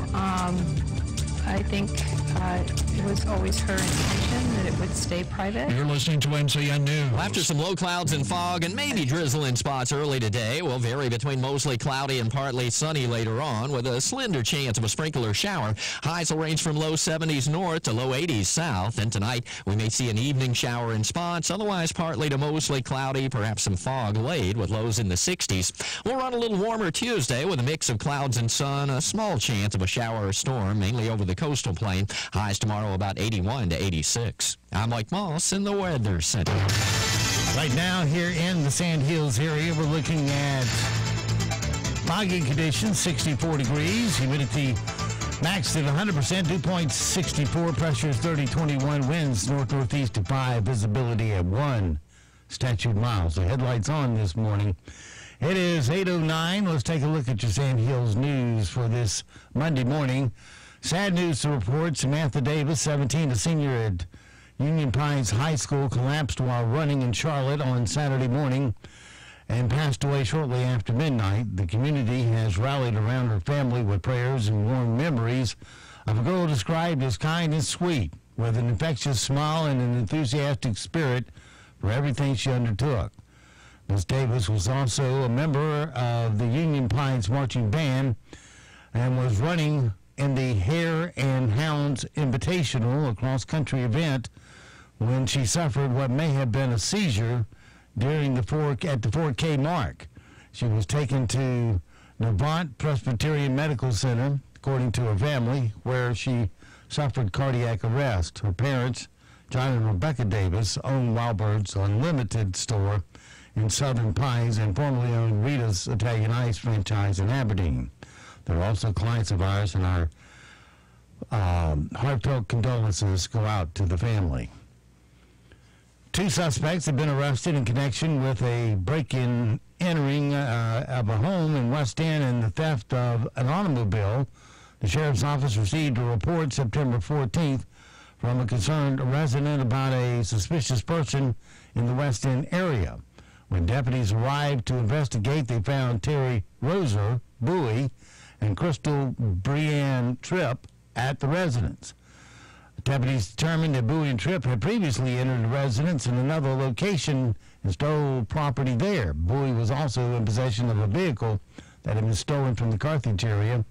I think it was always her intention that it would stay private.
You're listening to NCN News.
Well, after some low clouds and fog and maybe drizzle in spots early today, will vary between mostly cloudy and partly sunny later on with a slender chance of a sprinkle or shower. Highs will range from low 70s north to low 80s south. And tonight we may see an evening shower in spots, otherwise partly to mostly cloudy, perhaps some fog late with lows in the 60s. We'll run a little warmer Tuesday with a mix of clouds and sun, a small chance of a shower or storm, mainly over the coastal plain. Highs tomorrow about 81 to 86. I'm Mike Moss in the Weather Center.
Right now here in the Sand Hills area, we're looking at foggy conditions, 64 degrees, humidity maxed at 100%, dew point 64, pressure is 30-21, winds north-northeast to 5, visibility at 1 statute miles. The headlights on this morning. It is 8:09. Let's take a look at your Sand Hills news for this Monday morning. Sad news to report. Samantha Davis, 17, a senior at Union Pines High School, collapsed while running in Charlotte on Saturday morning and passed away shortly after midnight. The community has rallied around her family with prayers and warm memories of a girl described as kind and sweet, with an infectious smile and an enthusiastic spirit for everything she undertook. Ms. Davis was also a member of the Union Pines Marching Band and was running in the Hare and Hounds Invitational, a cross-country event, when she suffered what may have been a seizure during at the 4K mark. She was taken to Navant Presbyterian Medical Center, according to her family, where she suffered cardiac arrest. Her parents, John and Rebecca Davis, own Wildbird's Unlimited store in Southern Pines and formerly owned Rita's Italian Ice franchise in Aberdeen. They're also clients of ours, and our heartfelt condolences go out to the family. 2 suspects have been arrested in connection with a break-in entering of a home in West End and the theft of an automobile. The sheriff's office received a report September 14th from a concerned resident about a suspicious person in the West End area. When deputies arrived to investigate, they found Terry Roser Bowie and Crystal Brianne Tripp at the residence. The deputies determined that Bowie and Tripp had previously entered the residence in another location and stole property there. Bowie was also in possession of a vehicle that had been stolen from the Carthage area.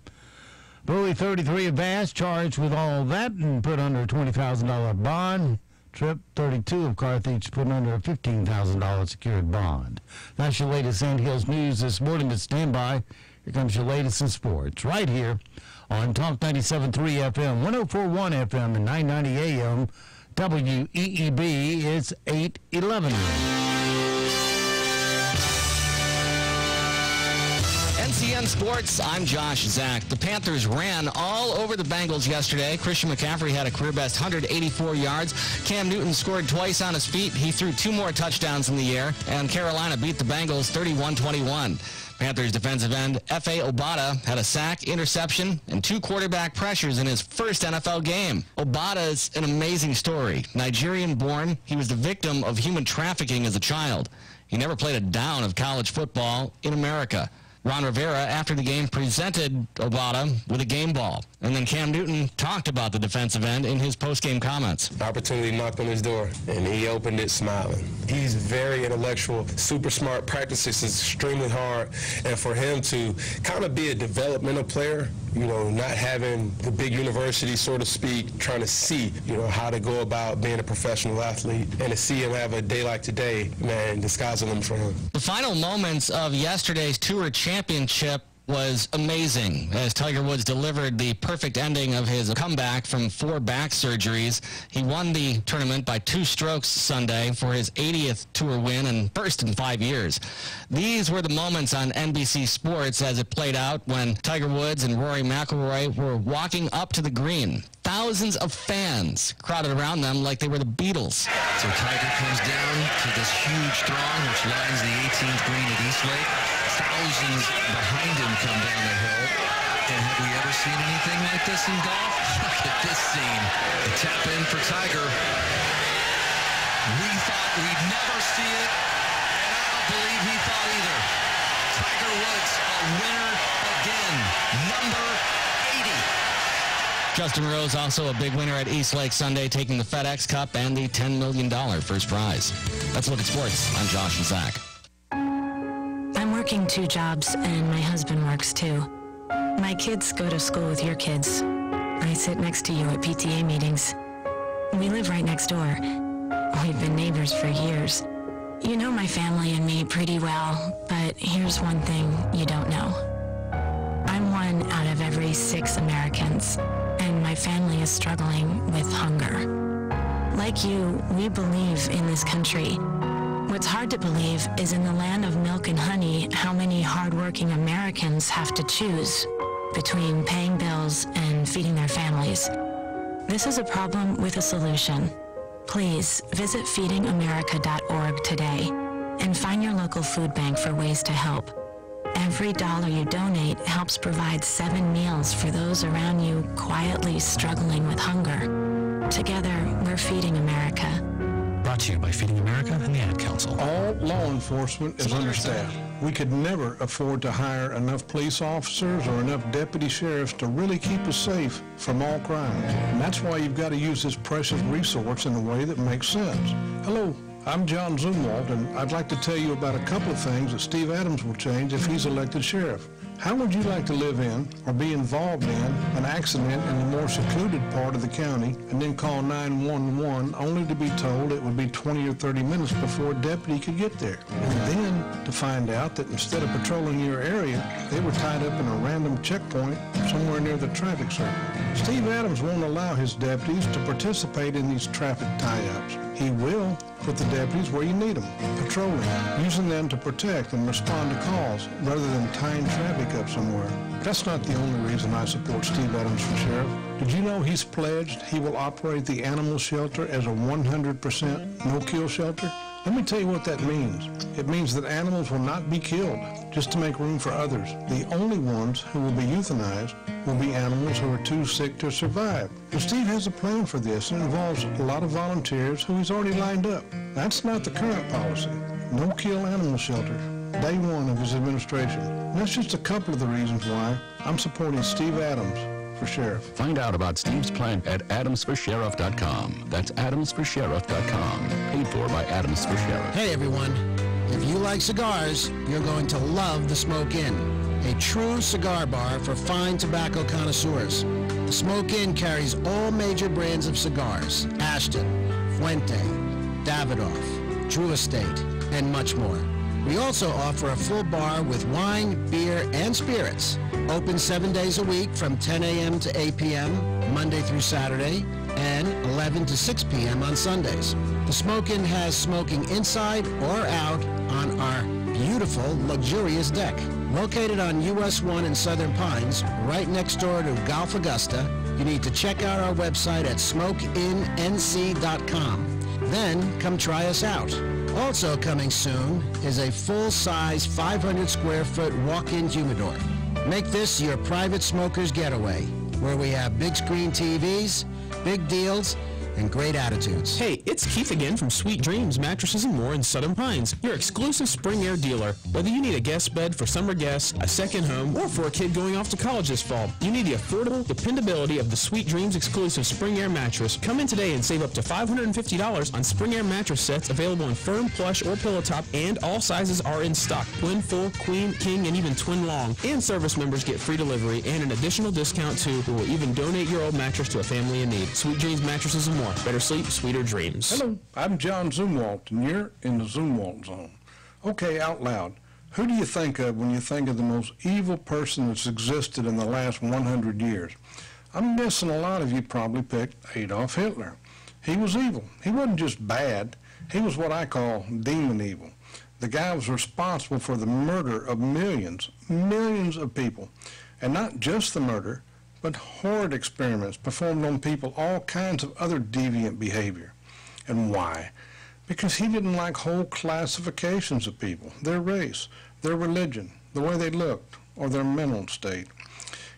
Bowie, 33 of Bass, charged with all that and put under a $20,000 bond. Tripp, 32 of Carthage, put under a $15,000 secured bond. That's your latest Sand Hills news this morning. But stand by. Here comes your latest in sports right here on Talk 97.3 FM, 104.1 FM, and 990 AM WEEB. It's 8:11.
NCN Sports, I'm Josh Zach. The Panthers ran all over the Bengals yesterday. Christian McCaffrey had a career-best 184 yards. Cam Newton scored twice on his feet. He threw 2 more touchdowns in the air, and Carolina beat the Bengals 31-21. Panthers defensive end F.A. Obata had a sack, interception, and 2 quarterback pressures in his first NFL game. Obata is an amazing story. Nigerian-born, he was the victim of human trafficking as a child. He never played a down of college football in America. Ron Rivera, after the game, presented Obata with a game ball. And then Cam Newton talked about the defensive end in his post-game comments.
The opportunity knocked on his door, and he opened it smiling. He's very intellectual, super smart, practices extremely hard, and for him to kind of be a developmental player, you know, not having the big university, so to speak, trying to see, you know, how to go about being a professional athlete, and to see him have a day like today, man, the sky's the limit for him.
The final moments of yesterday's Tour Championship was amazing as Tiger Woods delivered the perfect ending of his comeback from 4 back surgeries. He won the tournament by 2 strokes Sunday for his 80th Tour win and first in 5 years. These were the moments on NBC Sports as it played out when Tiger Woods and Rory McIlroy were walking up to the green. Thousands of fans crowded around them like they were the Beatles.
So Tiger comes down to this huge throng which lines the 18th green at Eastlake. Thousands behind him come down the hill. And have we ever seen anything like this in golf? Look at this scene. The tap in for Tiger. We thought we'd never see it, and I don't believe he thought either. Tiger Woods, a winner again, number 80.
Justin Rose also a big winner at Eastlake Sunday, taking the FedEx Cup and the $10 million first prize. Let's look at sports. I'm Josh and Zach.
I'm working 2 jobs, and my husband works too. My kids go to school with your kids. I sit next to you at PTA meetings. We live right next door. We've been neighbors for years. You know my family and me pretty well, but here's one thing you don't know. I'm 1 out of every 6 Americans, and my family is struggling with hunger. Like you, we believe in this country. What's hard to believe is in the land of milk and honey, how many hardworking Americans have to choose between paying bills and feeding their families. This is a problem with a solution. Please visit feedingamerica.org today and find your local food bank for ways to help. Every dollar you donate helps provide 7 meals for those around you quietly struggling with hunger. Together, we're Feeding America.
Brought to you by Feeding America and the Ad Council.
All law enforcement is understaffed. We could never afford to hire enough police officers or enough deputy sheriffs to really keep us safe from all crimes. And that's why you've got to use this precious resource in a way that makes sense. Hello, I'm John Zumwalt, and I'd like to tell you about a couple of things that Steve Adams will change if he's elected sheriff. How would you like to live in or be involved in an accident in the more secluded part of the county and then call 911 only to be told it would be 20 or 30 minutes before a deputy could get there? And then to find out that instead of patrolling your area, they were tied up in a random checkpoint somewhere near the traffic circle. Steve Adams won't allow his deputies to participate in these traffic tie-ups. He will put the deputies where you need them, patrolling, using them to protect and respond to calls rather than tying traffic up somewhere. That's not the only reason I support Steve Adams for sheriff. Did you know he's pledged he will operate the animal shelter as a 100% no-kill shelter? Let me tell you what that means. It means that animals will not be killed just to make room for others. The only ones who will be euthanized will be animals who are too sick to survive. Well, Steve has a plan for this, and it involves a lot of volunteers who he's already lined up. That's not the current policy. No-kill animal shelter, day 1 of his administration. And that's just a couple of the reasons why I'm supporting Steve Adams for sheriff.
Find out about Steve's plan at adamsforsheriff.com. That's adamsforsheriff.com. Paid for by Adams for Sheriff.
Hey everyone, if you like cigars, you're going to love the Smoke Inn, a true cigar bar for fine tobacco connoisseurs. The Smoke Inn carries all major brands of cigars: Ashton, Fuente, Davidoff, Drew Estate, and much more. We also offer a full bar with wine, beer, and spirits. Open 7 days a week from 10 a.m. to 8 p.m., Monday through Saturday, and 11 to 6 p.m. on Sundays. The Smoke Inn has smoking inside or out on our beautiful, luxurious deck. Located on US 1 in Southern Pines, right next door to Golf Augusta, you need to check out our website at smokeinnc.com. Then come try us out. Also coming soon is a full-size 500 square foot walk-in humidor. Make this your private smoker's getaway, where we have big screen TVs, big deals, and great attitudes.
Hey, it's Keith again from Sweet Dreams Mattresses and More in Southern Pines, your exclusive spring air dealer. Whether you need a guest bed for summer guests, a second home, or for a kid going off to college this fall, you need the affordable dependability of the Sweet Dreams exclusive spring air mattress. Come in today and save up to $550 on spring air mattress sets available in firm, plush, or pillow top, and all sizes are in stock. Twin, full, queen, king, and even twin long. And service members get free delivery and an additional discount too. We will even donate your old mattress to a family in need. Sweet Dreams Mattresses and More. Better sleep, sweeter dreams.
Hello, I'm John Zumwalt, and you're in the Zumwalt Zone. Okay, out loud. Who do you think of when you think of the most evil person that's existed in the last 100 years? I'm guessing a lot of you probably picked Adolf Hitler. He was evil. He wasn't just bad. He was what I call demon evil. The guy was responsible for the murder of millions of people. And not just the murder, but horrid experiments performed on people, all kinds of other deviant behavior. And why? Because he didn't like whole classifications of people, their race, their religion, the way they looked, or their mental state.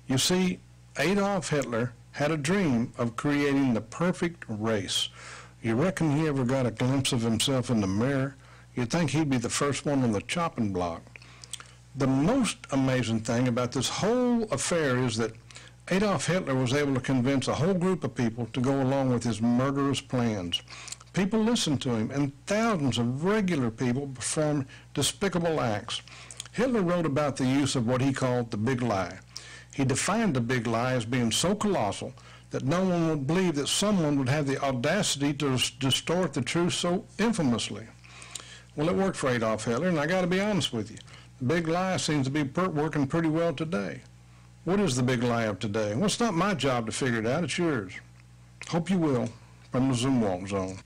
You see, Adolf Hitler had a dream of creating the perfect race. You reckon he ever got a glimpse of himself in the mirror? You'd think he'd be the first one on the chopping block. The most amazing thing about this whole affair is that Adolf Hitler was able to convince a whole group of people to go along with his murderous plans. People listened to him, and thousands of regular people performed despicable acts. Hitler wrote about the use of what he called the big lie. He defined the big lie as being so colossal that no one would believe that someone would have the audacity to distort the truth so infamously. Well, it worked for Adolf Hitler, and I got to be honest with you. The big lie seems to be working pretty well today. What is the big lie of today? Well, it's not my job to figure it out. It's yours. Hope you will. From the Zumwalt Zone.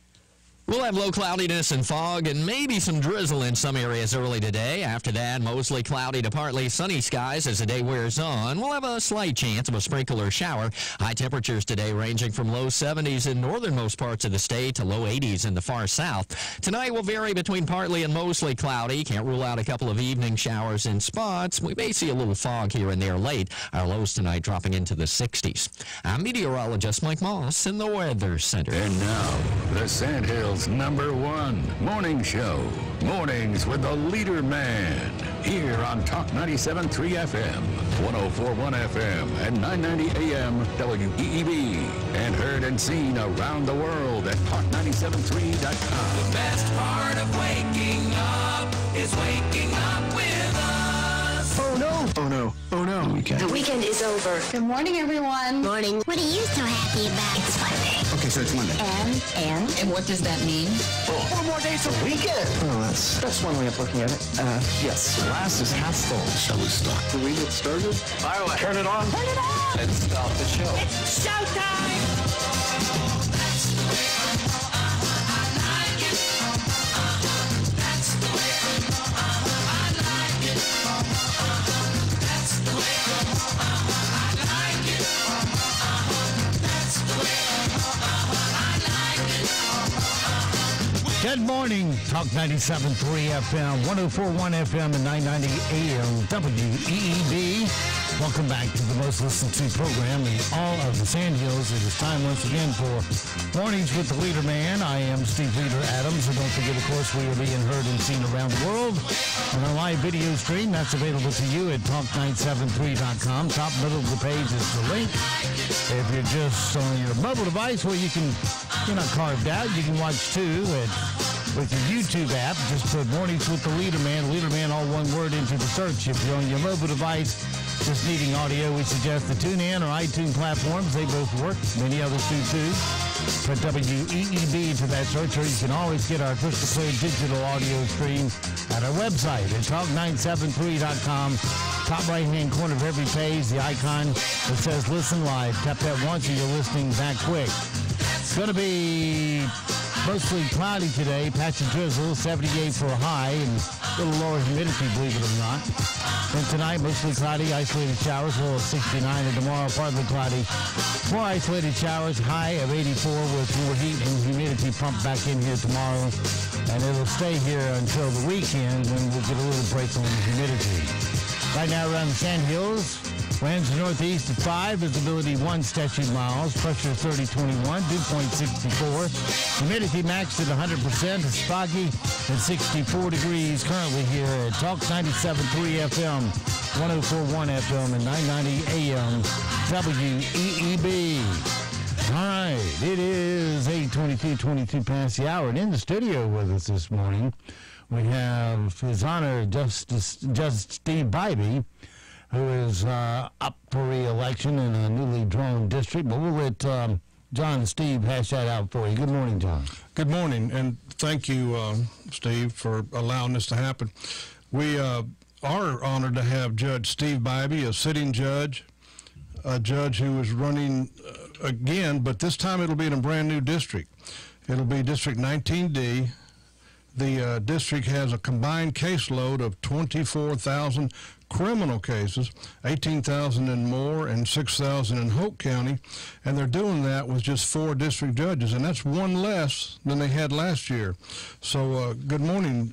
We'll have low cloudiness and fog and maybe some drizzle in some areas early today. After that, mostly cloudy to partly sunny skies as the day wears on. We'll have a slight chance of a sprinkle or shower. High temperatures today ranging from low 70s in northernmost parts of the state to low 80s in the far south. Tonight will vary between partly and mostly cloudy. Can't rule out a couple of evening showers in spots. We may see a little fog here and there late. Our lows tonight dropping into the 60s. I'm meteorologist Mike Moss in the Weather Center.
And now, the Sandhills #1 morning show. Mornings with the leader man. Here on Talk 97.3 FM, 104.1 FM, and 990 AM WEEB. And heard and seen around the world at talk973.com.
The best part of waking up is waking up with us.
Oh no!
Oh no! Oh no!
The weekend is over.
Good morning, everyone.
Morning.
What are you so happy about? It's Monday.
Okay, so it's Monday.
And what does that mean?
4 more days of weekend. Oh, that's one way of looking at it. Yes.
Glass is half full.
Shall we start?
Do we get started?
Fire away.
Turn it on.
Turn it on.
Let's start the show.
It's showtime. That's the way I like it. That's the way I like it. That's the way I like it. That's the way I like it.
Good morning. Talk 97.3 FM, 104.1 FM, and 990 AM WEEB. Welcome back to the most listened to program in all of the Sandhills. It is time once again for Mornings with the Leader Man. I am Steve Leader Adams, and don't forget, of course, we are being heard and seen around the world on our live video stream. That's available to you at talk973.com. Top middle of the page is the link. If you're just on your mobile device, well, you're not carved out. You can watch too with your YouTube app. Just put Mornings with the Leader Man all one word into the search. If you're on your mobile device just needing audio, we suggest the TuneIn or iTunes platforms. They both work. Many others do too. Put WEEB into that search, or you can always get our crystal clear digital audio stream at our website at talk973.com. Top right-hand corner of every page, the icon that says Listen Live. Tap that once and you're listening that quick. It's going to be mostly cloudy today, patch of drizzle, 78 for a high, and a little lower humidity, believe it or not. And tonight, mostly cloudy, isolated showers, low of 69, and tomorrow, partly cloudy, more isolated showers, high of 84 with more heat and humidity pumped back in here tomorrow. And it'll stay here until the weekend, when we'll get a little break on the humidity. Right now around the Sandhills, Winds northeast at 5, visibility 1 statute miles, pressure 3021, dew point 64. Humidity maxed at 100%. It's foggy at 64 degrees currently here at Talk 97.3 FM, 104.1 FM, and 990 AM WEEB. All right, it is 8:22 past the hour, and in the studio with us this morning, we have His Honor Judge Steve Bybee, who is up for re-election in a newly drawn district. But we'll let John and Steve hash that out for you. Good morning, John.
Good morning, and thank you, Steve, for allowing this to happen. We are honored to have Judge Steve Bybee, a sitting judge, a judge who is running again, but this time it'll be in a brand new district. It'll be District 19D. The district has a combined caseload of 24,000 criminal cases, 18,000 in Moore and 6,000 in Hope County, and they're doing that with just 4 district judges, and that's 1 less than they had last year. So good morning,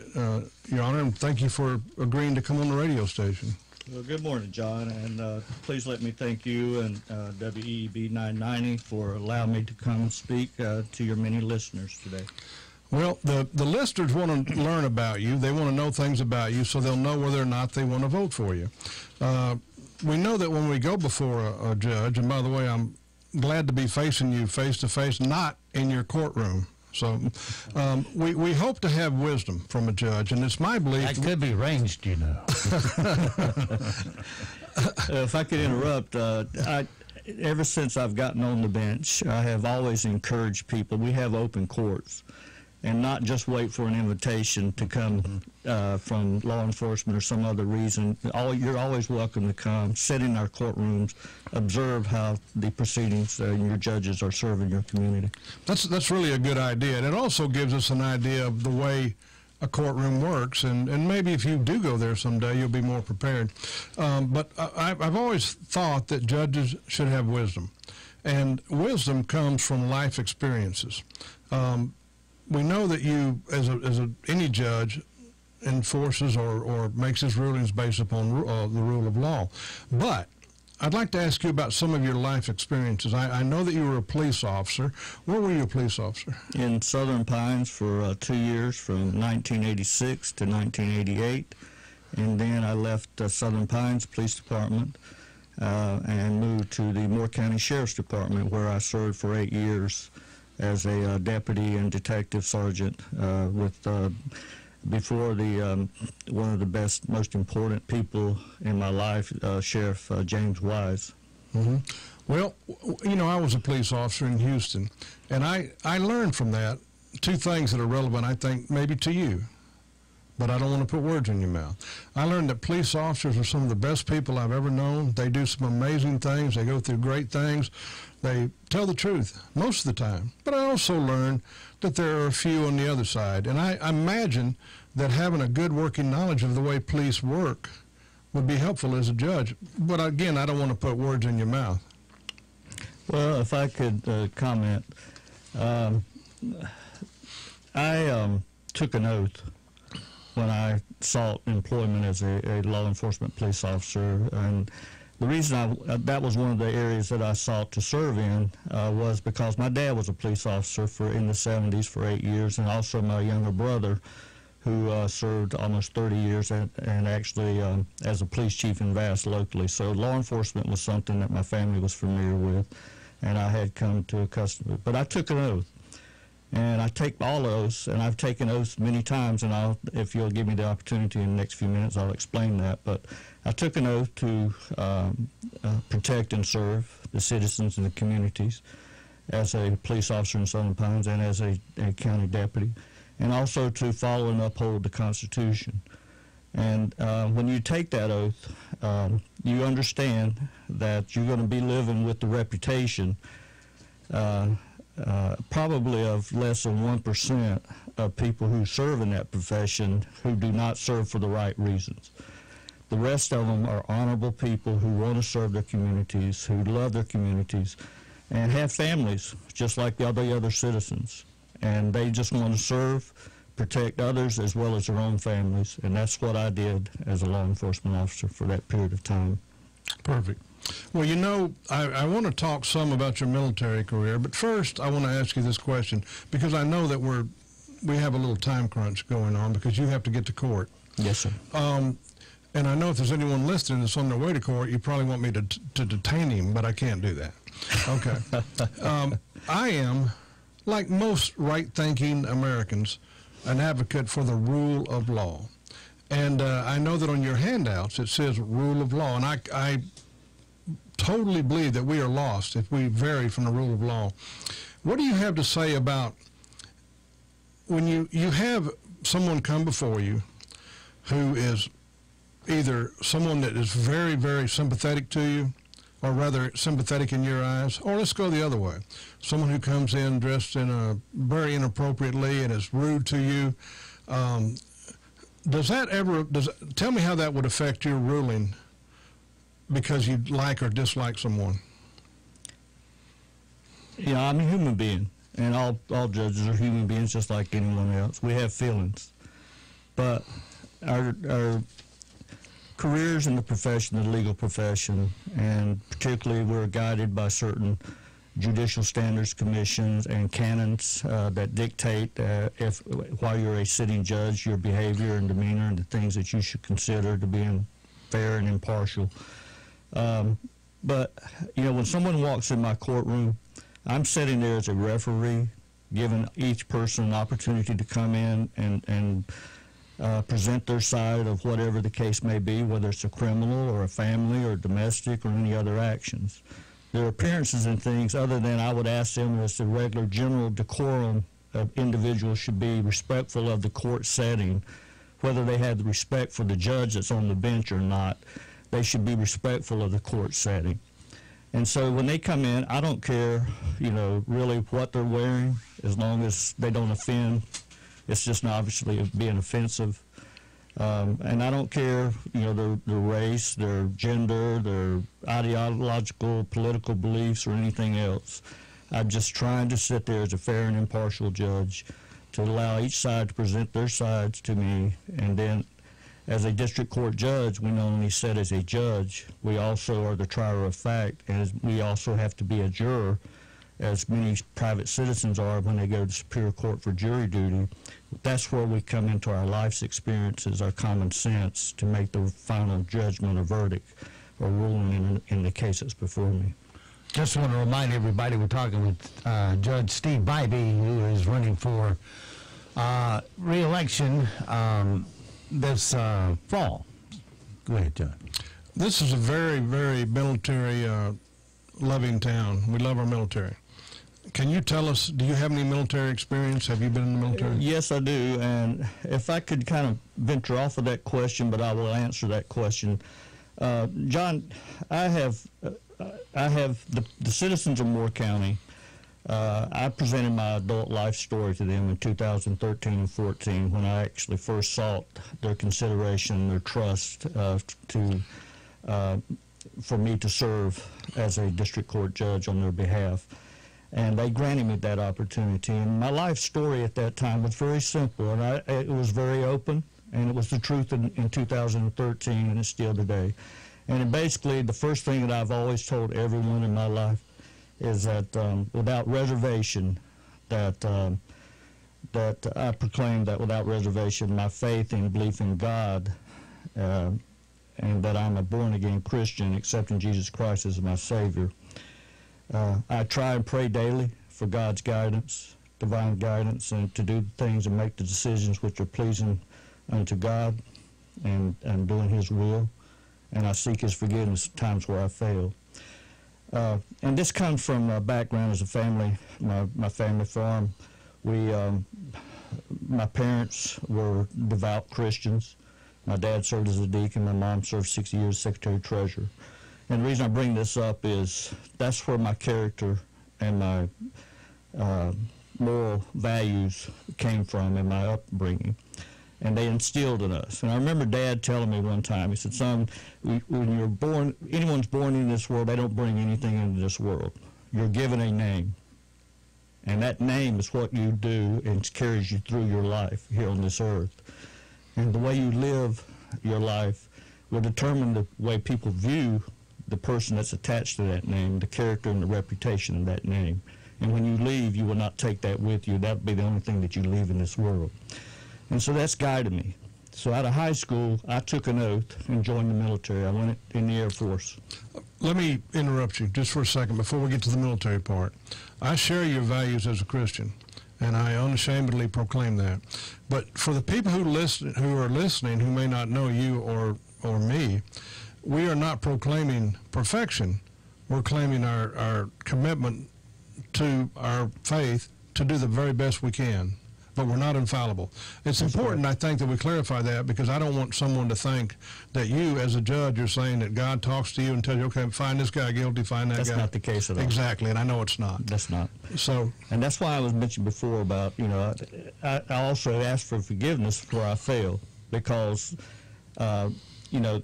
Your Honor, and thank you for agreeing to come on the radio station.
Well, good morning, John, and please let me thank you and WEEB 990 for allowing me to come and speak to your many listeners today.
Well, the listeners want to learn about you. They want to know things about you so they'll know whether or not they want to vote for you. We know that when we go before a judge, and by the way, I'm glad to be facing you face-to-face, not in your courtroom. So we hope to have wisdom from a judge, and it's my belief...
That could be ranged, you know.
If I could interrupt, ever since I've gotten on the bench, I have always encouraged people. We have open courts, and not just wait for an invitation to come from law enforcement or some other reason. You're always welcome to come, sit in our courtrooms, observe how the proceedings your judges are serving your community.
That's really a good idea, and it also gives us an idea of the way a courtroom works, and maybe if you do go there someday, you'll be more prepared. But I've always thought that judges should have wisdom, and wisdom comes from life experiences. We know that you, as any judge, enforces or makes his rulings based upon the rule of law. But I'd like to ask you about some of your life experiences. I know that you were a police officer. Where were you a police officer?
In Southern Pines for 2 years, from 1986 to 1988. And then I left Southern Pines Police Department and moved to the Moore County Sheriff's Department, where I served for 8 years as a deputy and detective sergeant before one of the best, most important people in my life, Sheriff James Wise.
Mm-hmm. Well, you know, I was a police officer in Houston, and I learned from that 2 things that are relevant, I think, maybe to you, but I don't want to put words in your mouth. I learned that police officers are some of the best people I've ever known. They do some amazing things. They go through great things. They tell the truth most of the time. But I also learned that there are a few on the other side. And I imagine that having a good working knowledge of the way police work would be helpful as a judge. But again, I don't want to put words in your mouth.
Well, if I could comment, I took an oath when I sought employment as a law enforcement police officer, and the reason that was one of the areas that I sought to serve in was because my dad was a police officer in the 70s for 8 years, and also my younger brother, who served almost 30 years and actually as a police chief in Vass locally. So law enforcement was something that my family was familiar with, and I had come to accustom to it. But I took an oath. And I take all oaths, and I've taken oaths many times, and if you'll give me the opportunity in the next few minutes, I'll explain that. But I took an oath to protect and serve the citizens and the communities as a police officer in Southern Pines and as a county deputy, and also to follow and uphold the Constitution. And when you take that oath, you understand that you're going to be living with the reputation probably of less than 1% of people who serve in that profession who do not serve for the right reasons. The rest of them are honorable people who want to serve their communities, who love their communities, and have families just like the other citizens. And they just want to serve, protect others as well as their own families, and that's what I did as a law enforcement officer for that period of time.
Perfect. Well, you know, I want to talk some about your military career, but first I want to ask you this question, because I know that we have a little time crunch going on because you have to get to court.
Yes, sir.
And I know if there's anyone listening that's on their way to court, you probably want me to detain him, but I can't do that. Okay. I am, like most right-thinking Americans, an advocate for the rule of law. And I know that on your handouts it says rule of law, and I totally believe that we are lost if we vary from the rule of law. What do you have to say about when you have someone come before you who is either someone that is very, very sympathetic to you, or rather sympathetic in your eyes, or let's go the other way, someone who comes in dressed in a very inappropriately and is rude to you? Tell me how that would affect your ruling because you like or dislike someone?
Yeah, I'm a human being, and all judges are human beings just like anyone else. We have feelings. But our careers in the profession, the legal profession, and particularly we're guided by certain judicial standards commissions and canons that dictate while you're a sitting judge, your behavior and demeanor and the things that you should consider to being fair and impartial. But, you know, when someone walks in my courtroom, I'm sitting there as a referee, giving each person an opportunity to come in and present their side of whatever the case may be, whether it's a criminal or a family or domestic or any other actions. Their appearances and things, other than I would ask them as the regular general decorum of individuals should be respectful of the court setting, whether they have the respect for the judge that's on the bench or not, they should be respectful of the court setting. And so when they come in, I don't care, you know, really what they're wearing, as long as they don't offend. It's just obviously being offensive. And I don't care, you know, their race, their gender, their ideological, political beliefs, or anything else. I'm just trying to sit there as a fair and impartial judge to allow each side to present their sides to me. And then as a district court judge, we not only sit as a judge, we also are the trier of fact, and we also have to be a juror, as many private citizens are when they go to Superior Court for jury duty. That's where we come into our life's experiences, our common sense, to make the final judgment or verdict or ruling in the case that's before me.
Just want to remind everybody we're talking with Judge Steve Bybee, who is running for re-election this fall. Go ahead, Judge.
This is a very, very military-loving town. We love our military. Can you tell us, do you have any military experience? Have you been in the military?
Yes, I do. And if I could kind of venture off of that question, but I will answer that question. John, I have the citizens of Moore County. I presented my adult life story to them in 2013 and 14 when I actually first sought their consideration, their trust for me to serve as a district court judge on their behalf. And they granted me that opportunity. And my life story at that time was very simple, and it was very open, and it was the truth in 2013, and it's still today. And basically, the first thing that I've always told everyone in my life is that without reservation, that I proclaim that without reservation, my faith and belief in God, and that I'm a born-again Christian, accepting Jesus Christ as my Savior. I try and pray daily for God's guidance, divine guidance, and to do things and make the decisions which are pleasing unto God and doing His will. And I seek His forgiveness at times where I fail. And this comes from my background as a family, my family farm. My parents were devout Christians. My dad served as a deacon. My mom served 60 years as secretary-treasurer. And the reason I bring this up is that's where my character and my moral values came from in my upbringing. And they instilled in us. And I remember Dad telling me one time, he said, son, when you're born, anyone's born in this world, they don't bring anything into this world. You're given a name. And that name is what you do and carries you through your life here on this earth. And the way you live your life will determine the way people view the person that's attached to that name, the character and the reputation of that name. And when you leave, you will not take that with you. That will be the only thing that you leave in this world. And so that's guided me. So out of high school, I took an oath and joined the military. I went in the Air Force.
Let me interrupt you just for a second before we get to the military part. I share your values as a Christian, and I unashamedly proclaim that. But for the people who are listening, who may not know you or me, we are not proclaiming perfection. We're claiming our commitment to our faith to do the very best we can, but we're not infallible. It's important, I think, that we clarify that, because I don't want someone to think that you, as a judge, are saying that God talks to you and tells you, okay, find this guy guilty, find that guy.
That's not the case at all.
Exactly, and I know it's not.
That's not.
So,
and that's why I was mentioned before about, you know, I also asked for forgiveness where I failed, because, you know,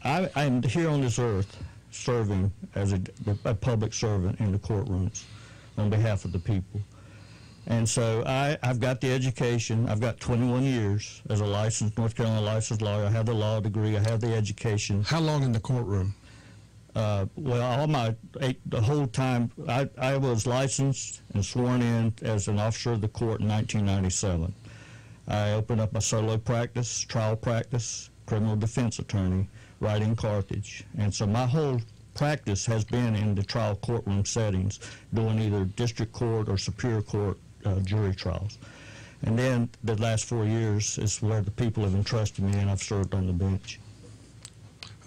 I'm here on this earth serving as a public servant in the courtrooms on behalf of the people. And so I've got the education. I've got 21 years as a licensed North Carolina licensed lawyer. I have the law degree. I have the education.
How long in the courtroom?
Well, the whole time, I was licensed and sworn in as an officer of the court in 1997. I opened up my solo practice, trial practice, criminal defense attorney, right in Carthage. And so my whole practice has been in the trial courtroom settings, doing either district court or superior court jury trials. And then the last 4 years is where the people have entrusted me, and I've served on the bench.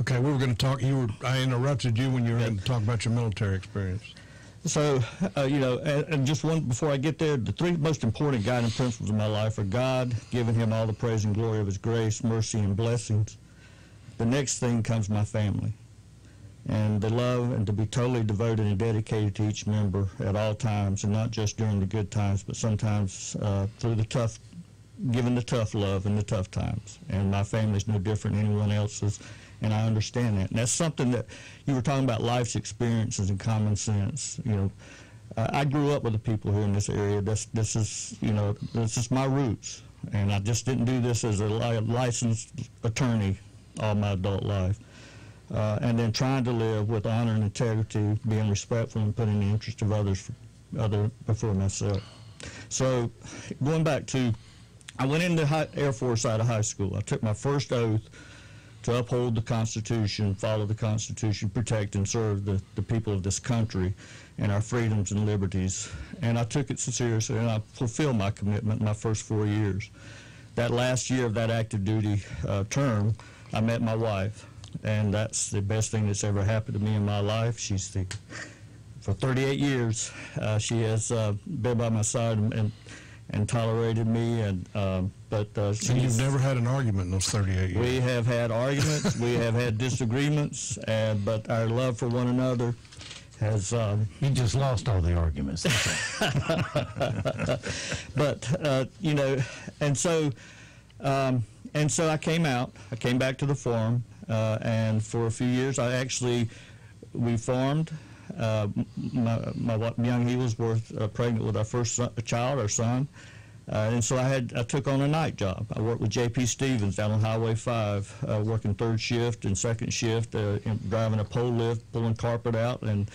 Okay, we were going to talk, I interrupted you when you were going to talk about your military experience.
So, you know, and just one, before I get there, the three most important guiding principles of my life are God, giving him all the praise and glory of his grace, mercy, and blessings. The next thing comes my family, and the love, and to be totally devoted and dedicated to each member at all times, and not just during the good times, but sometimes through the tough, giving the tough love in the tough times. And my family's no different than anyone else's, and I understand that. And that's something that you were talking about, life's experiences and common sense. You know, I grew up with the people here in this area. This is, you know, this is my roots, and I just didn't do this as a licensed attorney all my adult life. And then trying to live with honor and integrity, being respectful and putting the interest of others before myself. So going back to, I went into Air Force out of high school. I took my first oath to uphold the Constitution, follow the Constitution, protect and serve the people of this country and our freedoms and liberties. And I took it seriously, and I fulfilled my commitment in my first 4 years. That last year of that active duty term, I met my wife. And that's the best thing that's ever happened to me in my life. For 38 years, she has been by my side and tolerated me. But
you've never had an argument in those 38 years?
We have had arguments, we have had disagreements, but our love for one another has...
You just lost all the arguments.
But, you know, and so I came out. I came back to the farm. And for a few years, we farmed. My young Eaglesworth pregnant with our first child, our son. And so I took on a night job. I worked with J.P. Stevens down on Highway 5, working third shift and second shift, driving a pole lift, pulling carpet out, and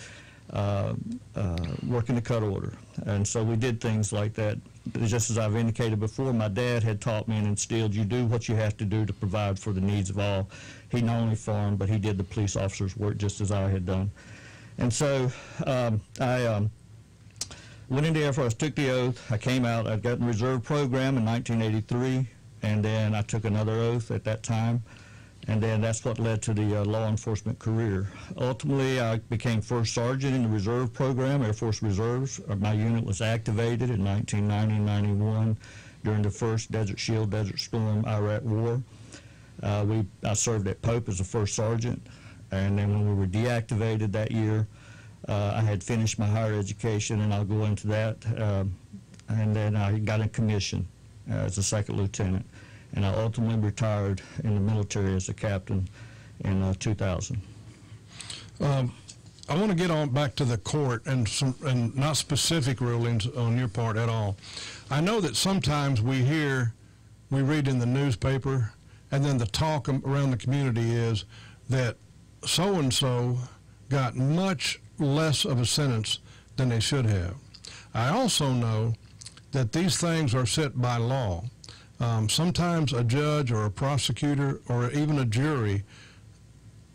working the cut order. And so we did things like that. Just as I've indicated before, my dad had taught me and instilled, you do what you have to do to provide for the needs of all. He not only farmed, but he did the police officer's work just as I had done. And so I went into the Air Force, took the oath. I came out. I got in the reserve program in 1983, and then I took another oath at that time. And then that's what led to the law enforcement career. Ultimately, I became first sergeant in the reserve program, Air Force Reserves. My unit was activated in 1990-91 during the first Desert Shield, Desert Storm Iraq War. I served at Pope as a first sergeant, and then when we were deactivated that year, I had finished my higher education, and I'll go into that, and then I got a commission as a second lieutenant. And I ultimately retired in the military as a captain in 2000.
I want to get on back to the court and not specific rulings on your part at all. I know that sometimes we read in the newspaper, and then the talk around the community is that so-and-so got much less of a sentence than they should have. I also know that these things are set by law. Sometimes a judge or a prosecutor or even a jury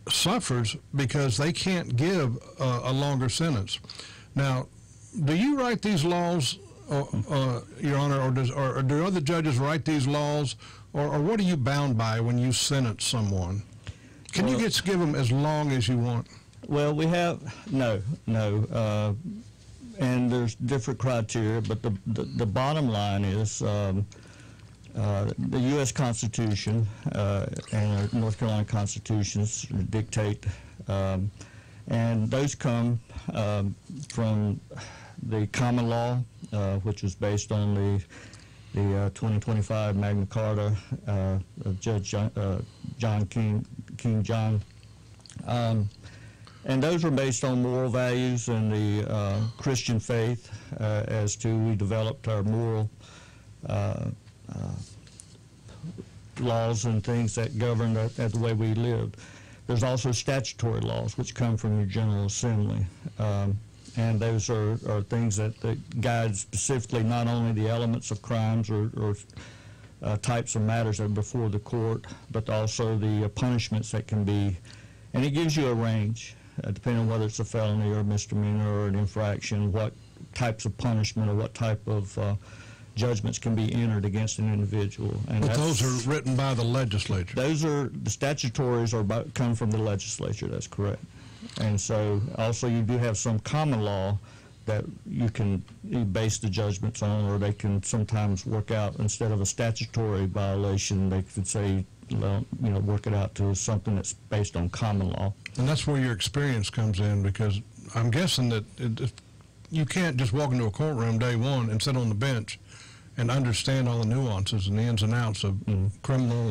suffers because they can't give a longer sentence. Now, do you write these laws, Your Honor, or do other judges write these laws, or what are you bound by when you sentence someone? Can you give them as long as you want?
Well, we have, no. And there's different criteria, but the bottom line is the U.S. Constitution and our North Carolina constitutions dictate, and those come from the common law, which was based on the 2025 Magna Carta of Judge King John. And those are based on moral values and the Christian faith as to we developed our moral laws and things that govern the way we lived. There's also statutory laws which come from your General Assembly. And those are things that guide specifically not only the elements of crimes or types of matters that are before the court, but also the punishments that can be, and it gives you a range, depending on whether it's a felony or a misdemeanor or an infraction, what types of punishment or what type of judgments can be entered against an individual. And
but those are written by the legislature.
Those are, the statutories come from the legislature, that's correct. And so also you do have some common law that you base the judgments on, or they can sometimes work out, instead of a statutory violation, they could say, work it out to something that's based on common law.
And that's where your experience comes in, because I'm guessing that you can't just walk into a courtroom day one and sit on the bench and understand all the nuances and the ins and outs of criminal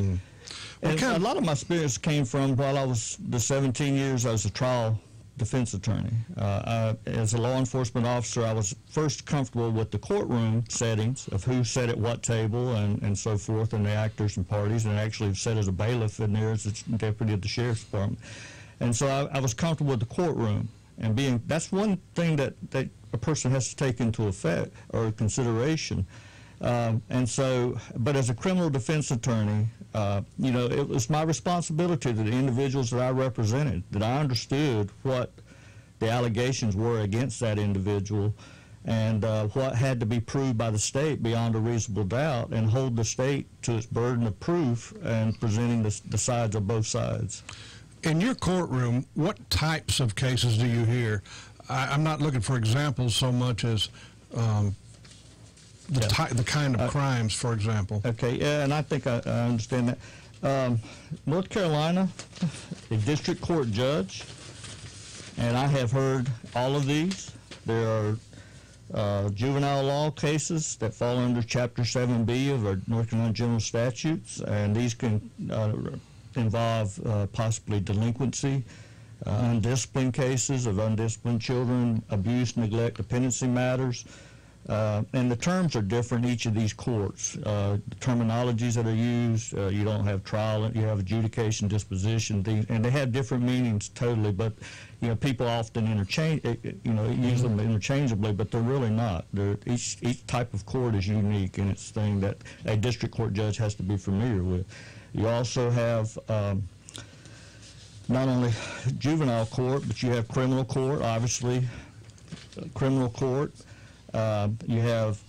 and a lot of my experience came from while I was the 17 years I was a trial defense attorney. As a law enforcement officer, I was first comfortable with the courtroom settings of who sat at what table and so forth, and the actors and parties, and I actually sat as a bailiff in there as a deputy of the sheriff's department. And so I was comfortable with the courtroom, and that's one thing that a person has to take into effect or consideration. And so, but as a criminal defense attorney, it was my responsibility to the individuals that I represented, that I understood what the allegations were against that individual and what had to be proved by the state beyond a reasonable doubt, and hold the state to its burden of proof and presenting the sides of both sides.
In your courtroom, what types of cases do you hear? I'm not looking for examples so much as the kind of crimes, for example.
Okay, yeah, and I think I understand that. North Carolina, a district court judge, and I have heard all of these. There are juvenile law cases that fall under Chapter 7B of our North Carolina General Statutes, and these can involve possibly delinquency, undisciplined cases of undisciplined children, abuse, neglect, dependency matters. And the terms are different in each of these courts. The terminologies that are used, you don't have trial, you have adjudication, disposition, and they have different meanings totally, but people often use them interchangeably, but they're really not. Each type of court is unique in its thing that a district court judge has to be familiar with. You also have not only juvenile court, but you have criminal court, obviously, criminal court. You have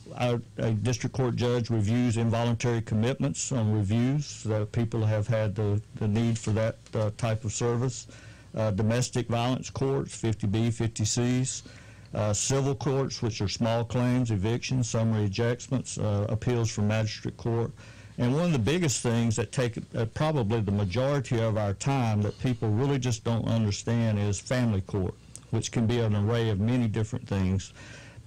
a district court judge reviews involuntary commitments on reviews, so that people have had the need for that type of service. Domestic violence courts, 50B, 50Cs. Civil courts, which are small claims, evictions, summary ejectments, appeals from magistrate court. And one of the biggest things that take probably the majority of our time that people really just don't understand is family court, which can be an array of many different things,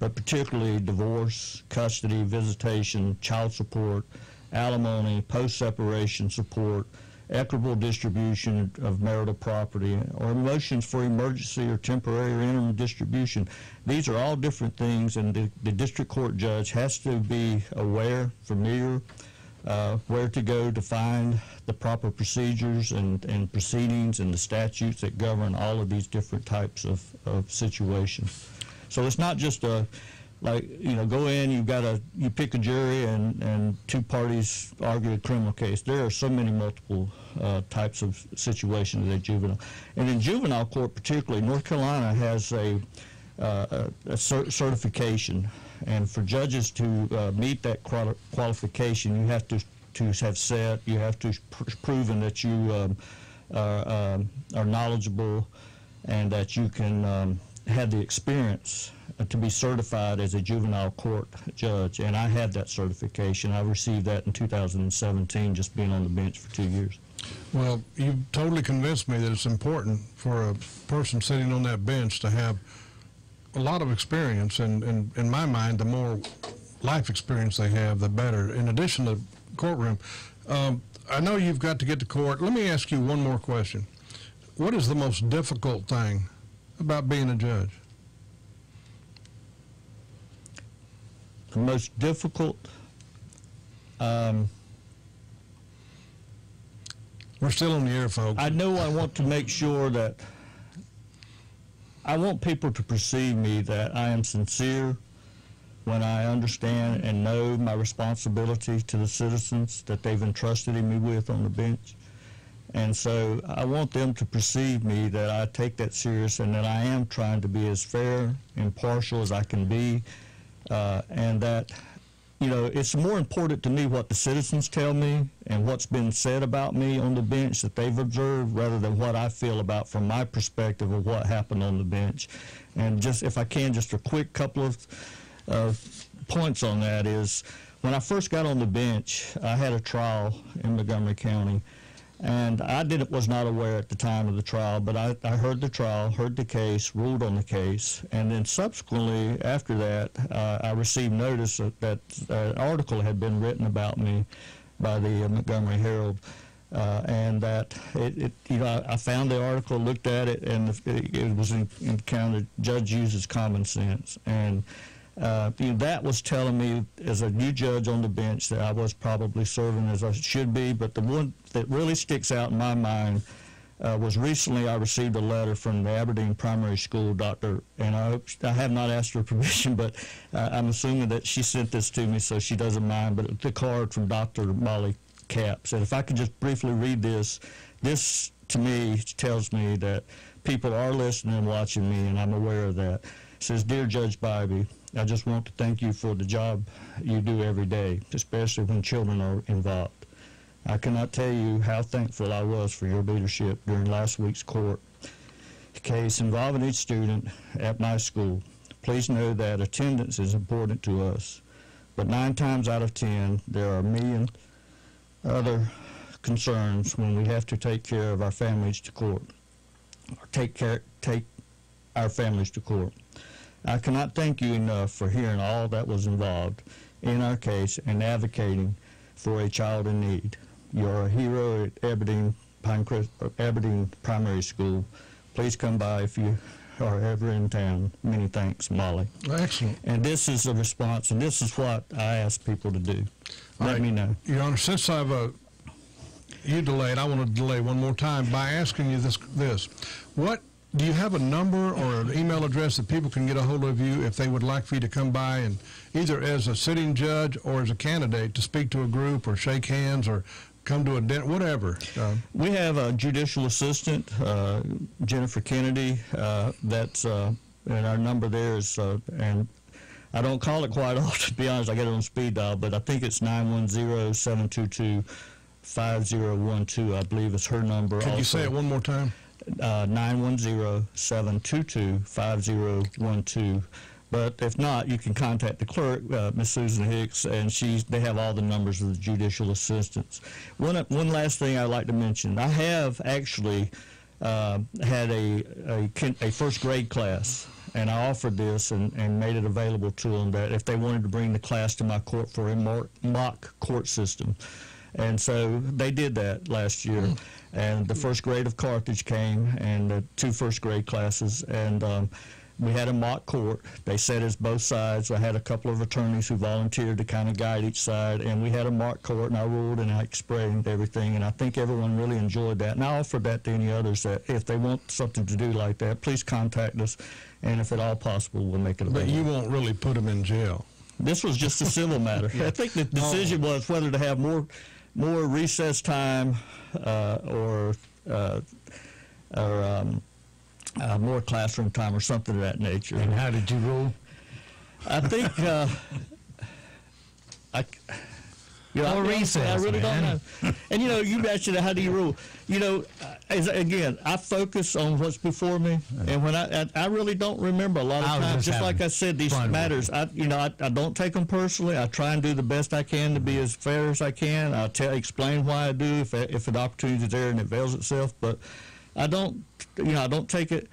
but particularly divorce, custody, visitation, child support, alimony, post-separation support, equitable distribution of marital property, or motions for emergency or temporary or interim distribution. These are all different things, and the district court judge has to be aware, familiar where to go to find the proper procedures and proceedings and the statutes that govern all of these different types of situations. So it's not just a, like, you know, go in, you pick a jury and two parties argue a criminal case. There are so many multiple types of situations in juvenile. And in juvenile court particularly, North Carolina has a certification. And for judges to meet that qualification, you have to have proven that you are knowledgeable and that you can have the experience to be certified as a juvenile court judge. And I had that certification. I received that in 2017, just being on the bench for 2 years.
Well, you've totally convinced me that it's important for a person sitting on that bench to have a lot of experience, and in my mind, the more life experience they have, the better. In addition to courtroom, I know you've got to get to court. Let me ask you one more question. What is the most difficult thing about being a judge?
The most difficult,
we're still on the air, folks.
I know I want to make sure that I want people to perceive me that I am sincere when I understand and know my responsibility to the citizens that they've entrusted me with on the bench. And so I want them to perceive me that I take that serious and that I am trying to be as fair, impartial as I can be, and that, you know, it's more important to me what the citizens tell me and what's been said about me on the bench that they've observed rather than what I feel about from my perspective of what happened on the bench. And just, if I can, just a quick couple of points on that is, when I first got on the bench, I had a trial in Montgomery County, and I was not aware at the time of the trial, but I heard the trial, heard the case, ruled on the case, and then subsequently after that, I received notice that an article had been written about me by the Montgomery Herald, and that you know, I found the article, looked at it, and it was encountered, judge uses common sense, and you know, that was telling me as a new judge on the bench that I was probably serving as I should be. But the one that really sticks out in my mind was recently I received a letter from the Aberdeen Primary School doctor, and I have not asked her permission, but I'm assuming that she sent this to me, so she doesn't mind. But the card from Dr. Molly Capps, and if I could just briefly read this to me tells me that people are listening and watching me, and I'm aware of that. It says, "Dear Judge Bybee, I just want to thank you for the job you do every day, especially when children are involved. I cannot tell you how thankful I was for your leadership during last week's court case involving each student at my school. Please know that attendance is important to us, but 9 times out of 10, there are a million other concerns when we have to take care of our families to court, or take our families to court. I cannot thank you enough for hearing all that was involved in our case and advocating for a child in need. You're a hero at Aberdeen Primary School. Please come by if you are ever in town. Many thanks, Molly."
Excellent.
And this is a response, and this is what I ask people to do. Let me know.
Your Honor, since you delayed, I want to delay one more time by asking you this. What do you have a number or an email address that people can get a hold of you if they would like for you to come by and either as a sitting judge or as a candidate to speak to a group or shake hands or come to a dinner, whatever?
We have a judicial assistant, Jennifer Kennedy, and our number there is, and I don't call it quite often, to be honest, I get it on speed dial, but I think it's 910-722-5012, I believe is her number.
Could you say it one more time?
910-722-5012. But if not, you can contact the clerk, Miss Susan Hicks, and they have all the numbers of the judicial assistants. One last thing I'd like to mention. I have actually had a first grade class, and I offered this and made it available to them that if they wanted to bring the class to my court for a mock court system. And so they did that last year. And the first grade of Carthage came, and the 2 first grade classes. And We had a mock court. They sat as both sides. I had a couple of attorneys who volunteered to kind of guide each side, and we had a mock court, and I ruled and I explained everything, and I think everyone really enjoyed that. And I offered that to any others that if they want something to do like that, please contact us, and if at all possible, we'll make it available.
But you won't really put them in jail.
This was just a civil matter. I think the decision was whether to have more recess time or more classroom time or something of that nature.
And how did you rule?
I think
Or recess,
I really
man.
don't know. And you mentioned how do you rule? Again, I focus on what's before me, and when I really don't remember a lot of times. Just like I said, these matters. I don't take them personally. I try and do the best I can to be as fair as I can. I explain why I do if an opportunity is there and it avails itself. But I don't take it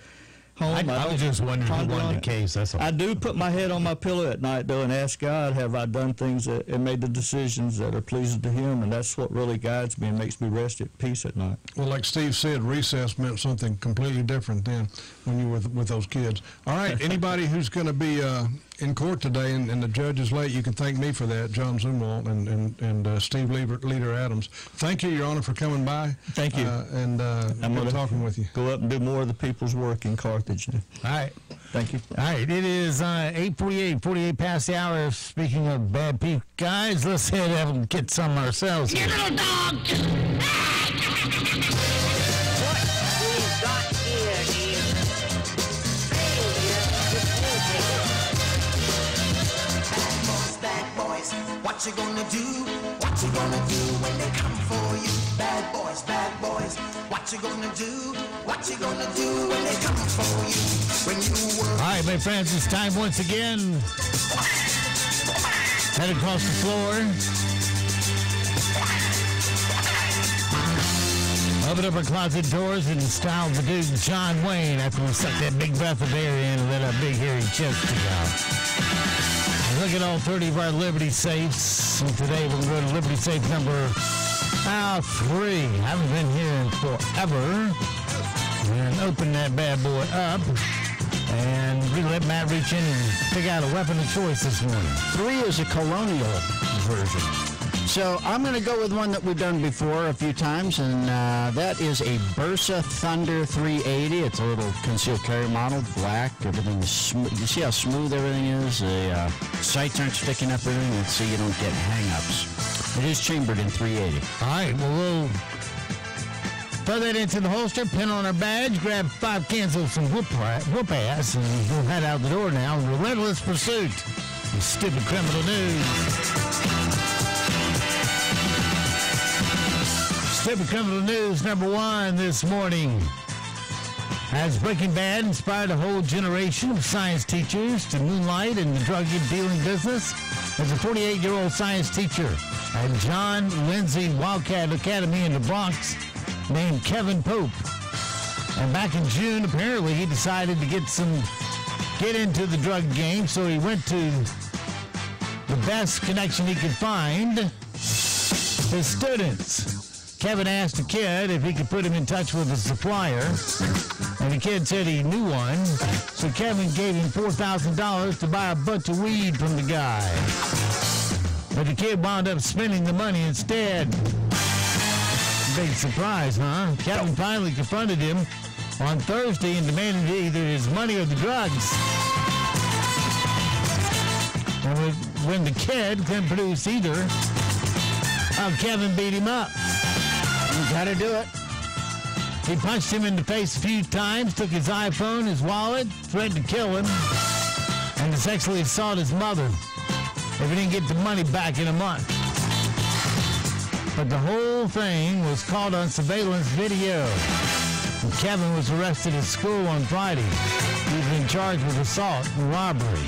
home.
I was just wondering who won the case. That's all.
I do put my head on my pillow at night, though, and ask God, have I done things and made the decisions that are pleasing to Him? And that's what really guides me and makes me rest at peace at night.
Well, like Steve said, recess meant something completely different then when you were with those kids. All right, anybody who's going to be in court today, and the judge is late, you can thank me for that, John Zumwalt and Steve Leader Adams. Thank you, Your Honor, for coming by.
Thank you.
And I'm
good
talking with you.
Go up and do more of the people's work in Carthage.
All right.
Thank you.
All right, it is 8:48, 48 past the hour. Speaking of bad people, guys, let's head out and get some ourselves.
You little dog! What we've got here is bad boys, what you gonna do? What you gonna do when they come for you? Bad boys, what you gonna do? What you gonna do when they come for you? When you were...
All right, my friends, it's time once again. Head across the floor. Open up our closet doors and style the dude John Wayne after we suck that big breath of air in and let our big hairy chest stick out. And look at all 30 of our Liberty safes. And today we're going to go to Liberty safe number 3. Haven't been here in forever. And open that bad boy up. And we let Matt reach in and pick out a weapon of choice this morning.
3 is a colonial version. So I'm going to go with one that we've done before a few times, and that is a Bursa Thunder 380. It's a little concealed carry model, black. Everything is smooth. You see how smooth everything is? The sights aren't sticking up or anything, so you don't get hang-ups. It is chambered in 380.
All right, well, we'll throw that into the holster, pin on our badge, grab 5 cans of some whoop ass, and we'll head out the door now. Relentless pursuit of stupid criminal news. Stupid criminal news number 1 this morning. As Breaking Bad inspired a whole generation of science teachers to moonlight in the drug dealing business, there's a 48-year-old science teacher at John Lindsay Wildcat Academy in the Bronx named Kevin Pope. And back in June, apparently, he decided to get into the drug game, so he went to the best connection he could find, his students. Kevin asked the kid if he could put him in touch with a supplier, and the kid said he knew one, so Kevin gave him $4,000 to buy a bunch of weed from the guy. But the kid wound up spending the money instead. Big surprise, huh? Kevin finally confronted him on Thursday and demanded either his money or the drugs. And when the kid couldn't produce either, Kevin beat him up. You gotta do it. He punched him in the face a few times, took his iPhone, his wallet, threatened to kill him, and to sexually assault his mother if he didn't get the money back in a month. But the whole thing was caught on surveillance video. And Kevin was arrested at school on Friday. He's been charged with assault and robbery.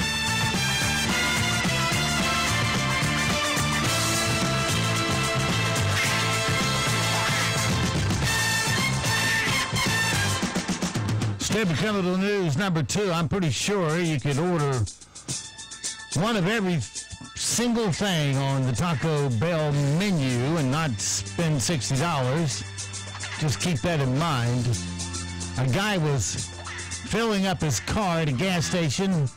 Stupid criminal news number 2. I'm pretty sure you could order one of every single thing on the Taco Bell menu and not spend $60. Just keep that in mind. A guy was filling up his car at a gas station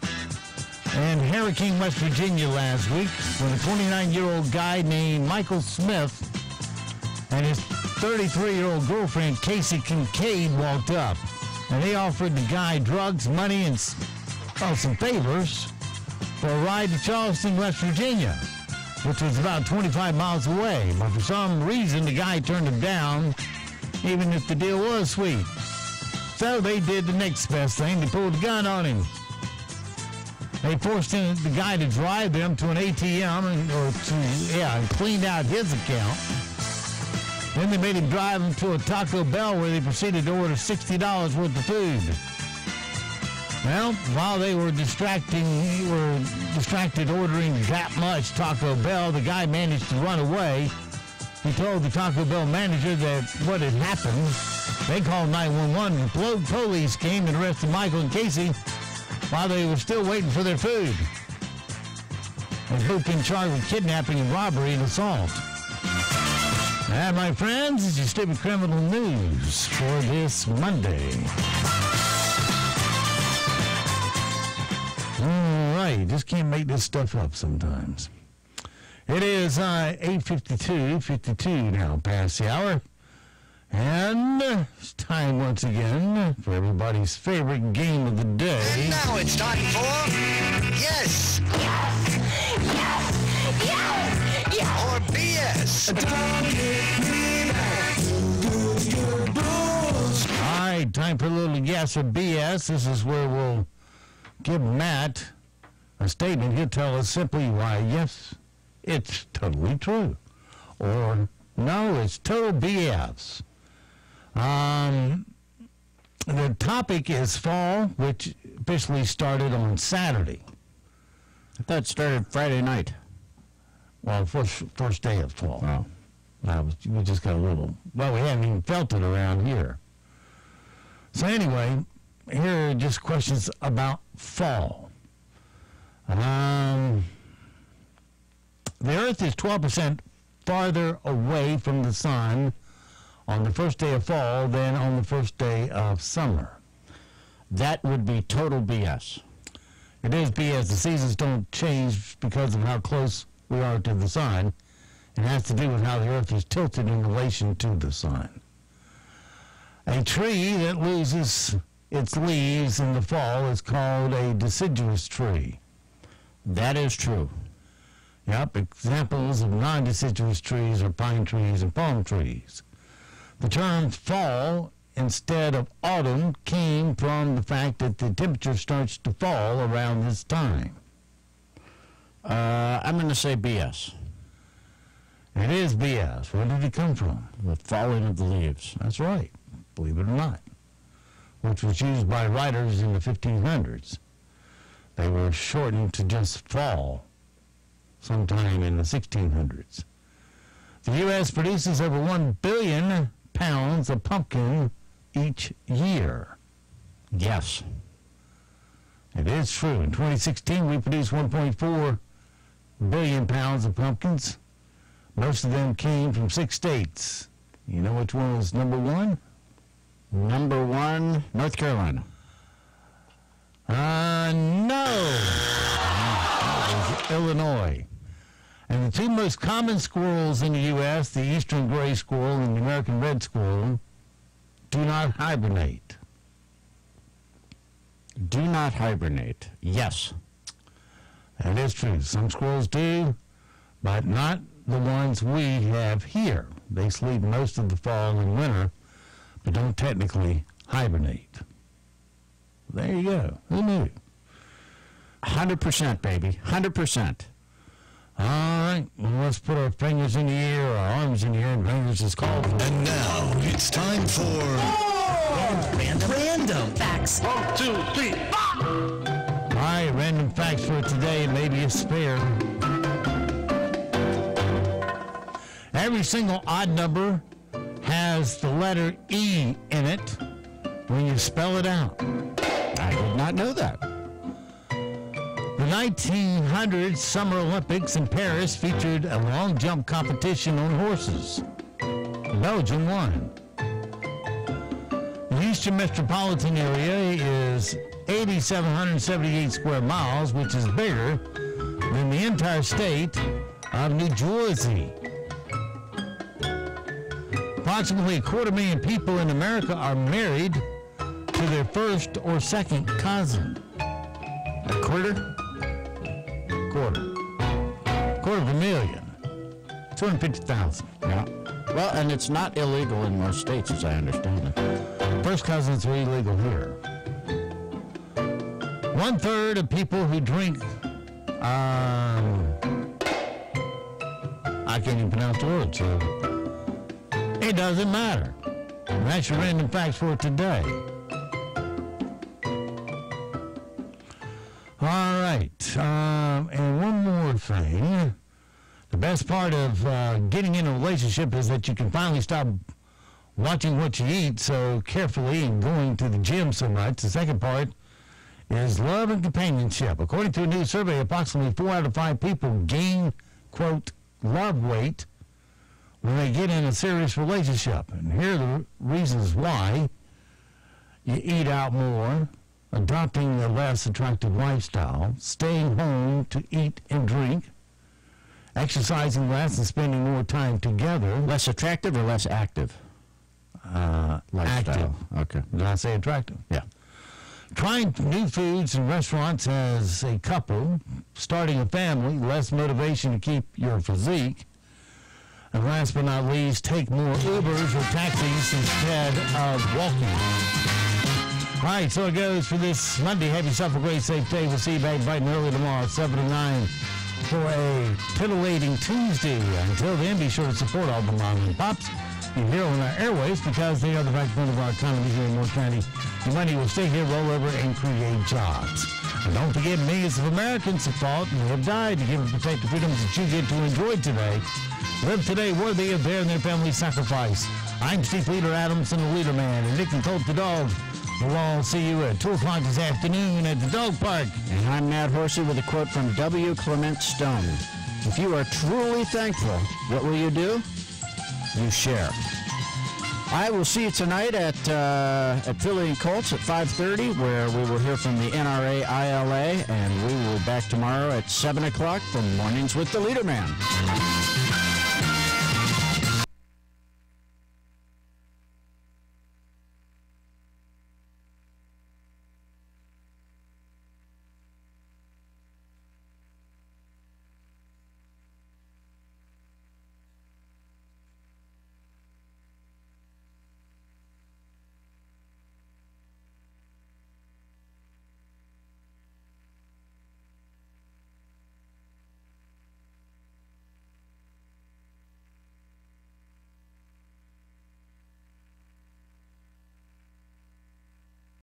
in Hurricane, West Virginia last week when a 29-year-old guy named Michael Smith and his 33-year-old girlfriend, Casey Kincaid, walked up. And they offered the guy drugs, money, and some favors for a ride to Charleston, West Virginia, which was about 25 miles away. But for some reason, the guy turned him down, even if the deal was sweet. So they did the next best thing. They pulled a gun on him. They forced the guy to drive them to an ATM and cleaned out his account. Then they made him drive them to a Taco Bell where they proceeded to order $60 worth of food. Well, while they were distracted ordering that much Taco Bell, the guy managed to run away. He told the Taco Bell manager that what had happened. They called 911. The police came and arrested Michael and Casey while they were still waiting for their food. They've both been charged with kidnapping and robbery and assault. And my friends, it's your stupid criminal news for this Monday. All right, just can't make this stuff up sometimes. It is 8:52 now past the hour. And it's time once again for everybody's favorite game of the day.
And now it's time for Yes! Yes! Yes! Yes! Yes! Or BS.
All right, time for a little yes or BS. This is where we'll give Matt a statement. He'll tell us simply why, yes, it's totally true. Or, no, it's total BS. The topic is fall, which officially started on Saturday.
I thought it started Friday night.
Well, first day of fall. Oh. We just got a little, well, we haven't even felt it around here. So anyway, here are just questions about fall. The Earth is 12% farther away from the sun on the first day of fall than on the first day of summer.
That would be total BS.
It is BS. The seasons don't change because of how close we are to the sun. It has to do with how the Earth is tilted in relation to the sun. A tree that loses its leaves in the fall is called a deciduous tree.
That is true.
Yep, examples of non-deciduous trees are pine trees and palm trees. The term fall instead of autumn came from the fact that the temperature starts to fall around this time.
I'm going to say BS.
It is BS. Where did it come from?
The falling of the leaves.
That's right, believe it or not, which was used by writers in the 1500s. They were shortened to just fall sometime in the 1600s. The U.S. produces over 1 billion pounds of pumpkin each year.
Yes.
It is true. In 2016, we produced 1.4 billion pounds of pumpkins. Most of them came from 6 states. You know which one was number one?
Number one, North Carolina.
No. It was Illinois. And the two most common squirrels in the U.S., the eastern gray squirrel and the American red squirrel, do not hibernate.
Do not hibernate. Yes.
That is true. Some squirrels do, but not the ones we have here. They sleep most of the fall and winter, but don't technically hibernate. There you go. Who knew?
100%, baby. 100%.
All right, well, let's put our fingers in the air, our arms in the air, and fingers is called for.
And now it's time for random facts.
1, 2, 3, 4. All right, random facts for today, maybe a spare. Every single odd number has the letter E in it when you spell it out.
I did not know that.
The 1900 Summer Olympics in Paris featured a long jump competition on horses. Belgium won. The Eastern Christian metropolitan area is 8,778 square miles, which is bigger than the entire state of New Jersey. Approximately 250,000 people in America are married to their first or second cousin. A quarter? Quarter of a million. 250,000.
Yeah. Well, and it's not illegal in most states, as I understand it.
First cousins are illegal here. 1/3 of people who drink, I can't even pronounce the word, so it doesn't matter. And that's your random facts for today. All right, and one more thing. The best part of getting in a relationship is that you can finally stop watching what you eat so carefully and going to the gym so much. The second part is love and companionship. According to a new survey, approximately 4 out of 5 people gain, quote, love weight when they get in a serious relationship. And here are the reasons why. You eat out more, adopting a less attractive lifestyle, staying home to eat and drink, exercising less and spending more time together.
Less attractive or less active?
Active.
Okay.
Did I say attractive?
Yeah.
Trying new foods and restaurants as a couple, starting a family, less motivation to keep your physique, and last but not least, take more Ubers or taxis instead of walking. All right, so it goes for this Monday. Have yourself a great, safe day. We'll see you back bright and early tomorrow, 7 to 9, for a titillating Tuesday. Until then, be sure to support all the mom and pops here on our airways because they are the backbone of our economy here in North County. Your money will stay here, roll over, and create jobs. And don't forget, millions of Americans have fought and have died to give and protect the freedoms that you get to enjoy today. Live today worthy of their and their family's sacrifice. I'm Steve Leader Adamson, the Leader Man, and Nick and Colt the Dog. We'll all see you at 2 o'clock this afternoon at the dog park.
And I'm Mad Horsey with a quote from W. Clement Stone. If you are truly thankful, what will you do? You share. I will see you tonight at Philly and Colts at 5:30, where we will hear from the NRA ILA, and we will be back tomorrow at 7 o'clock for Mornings with the Leader Man.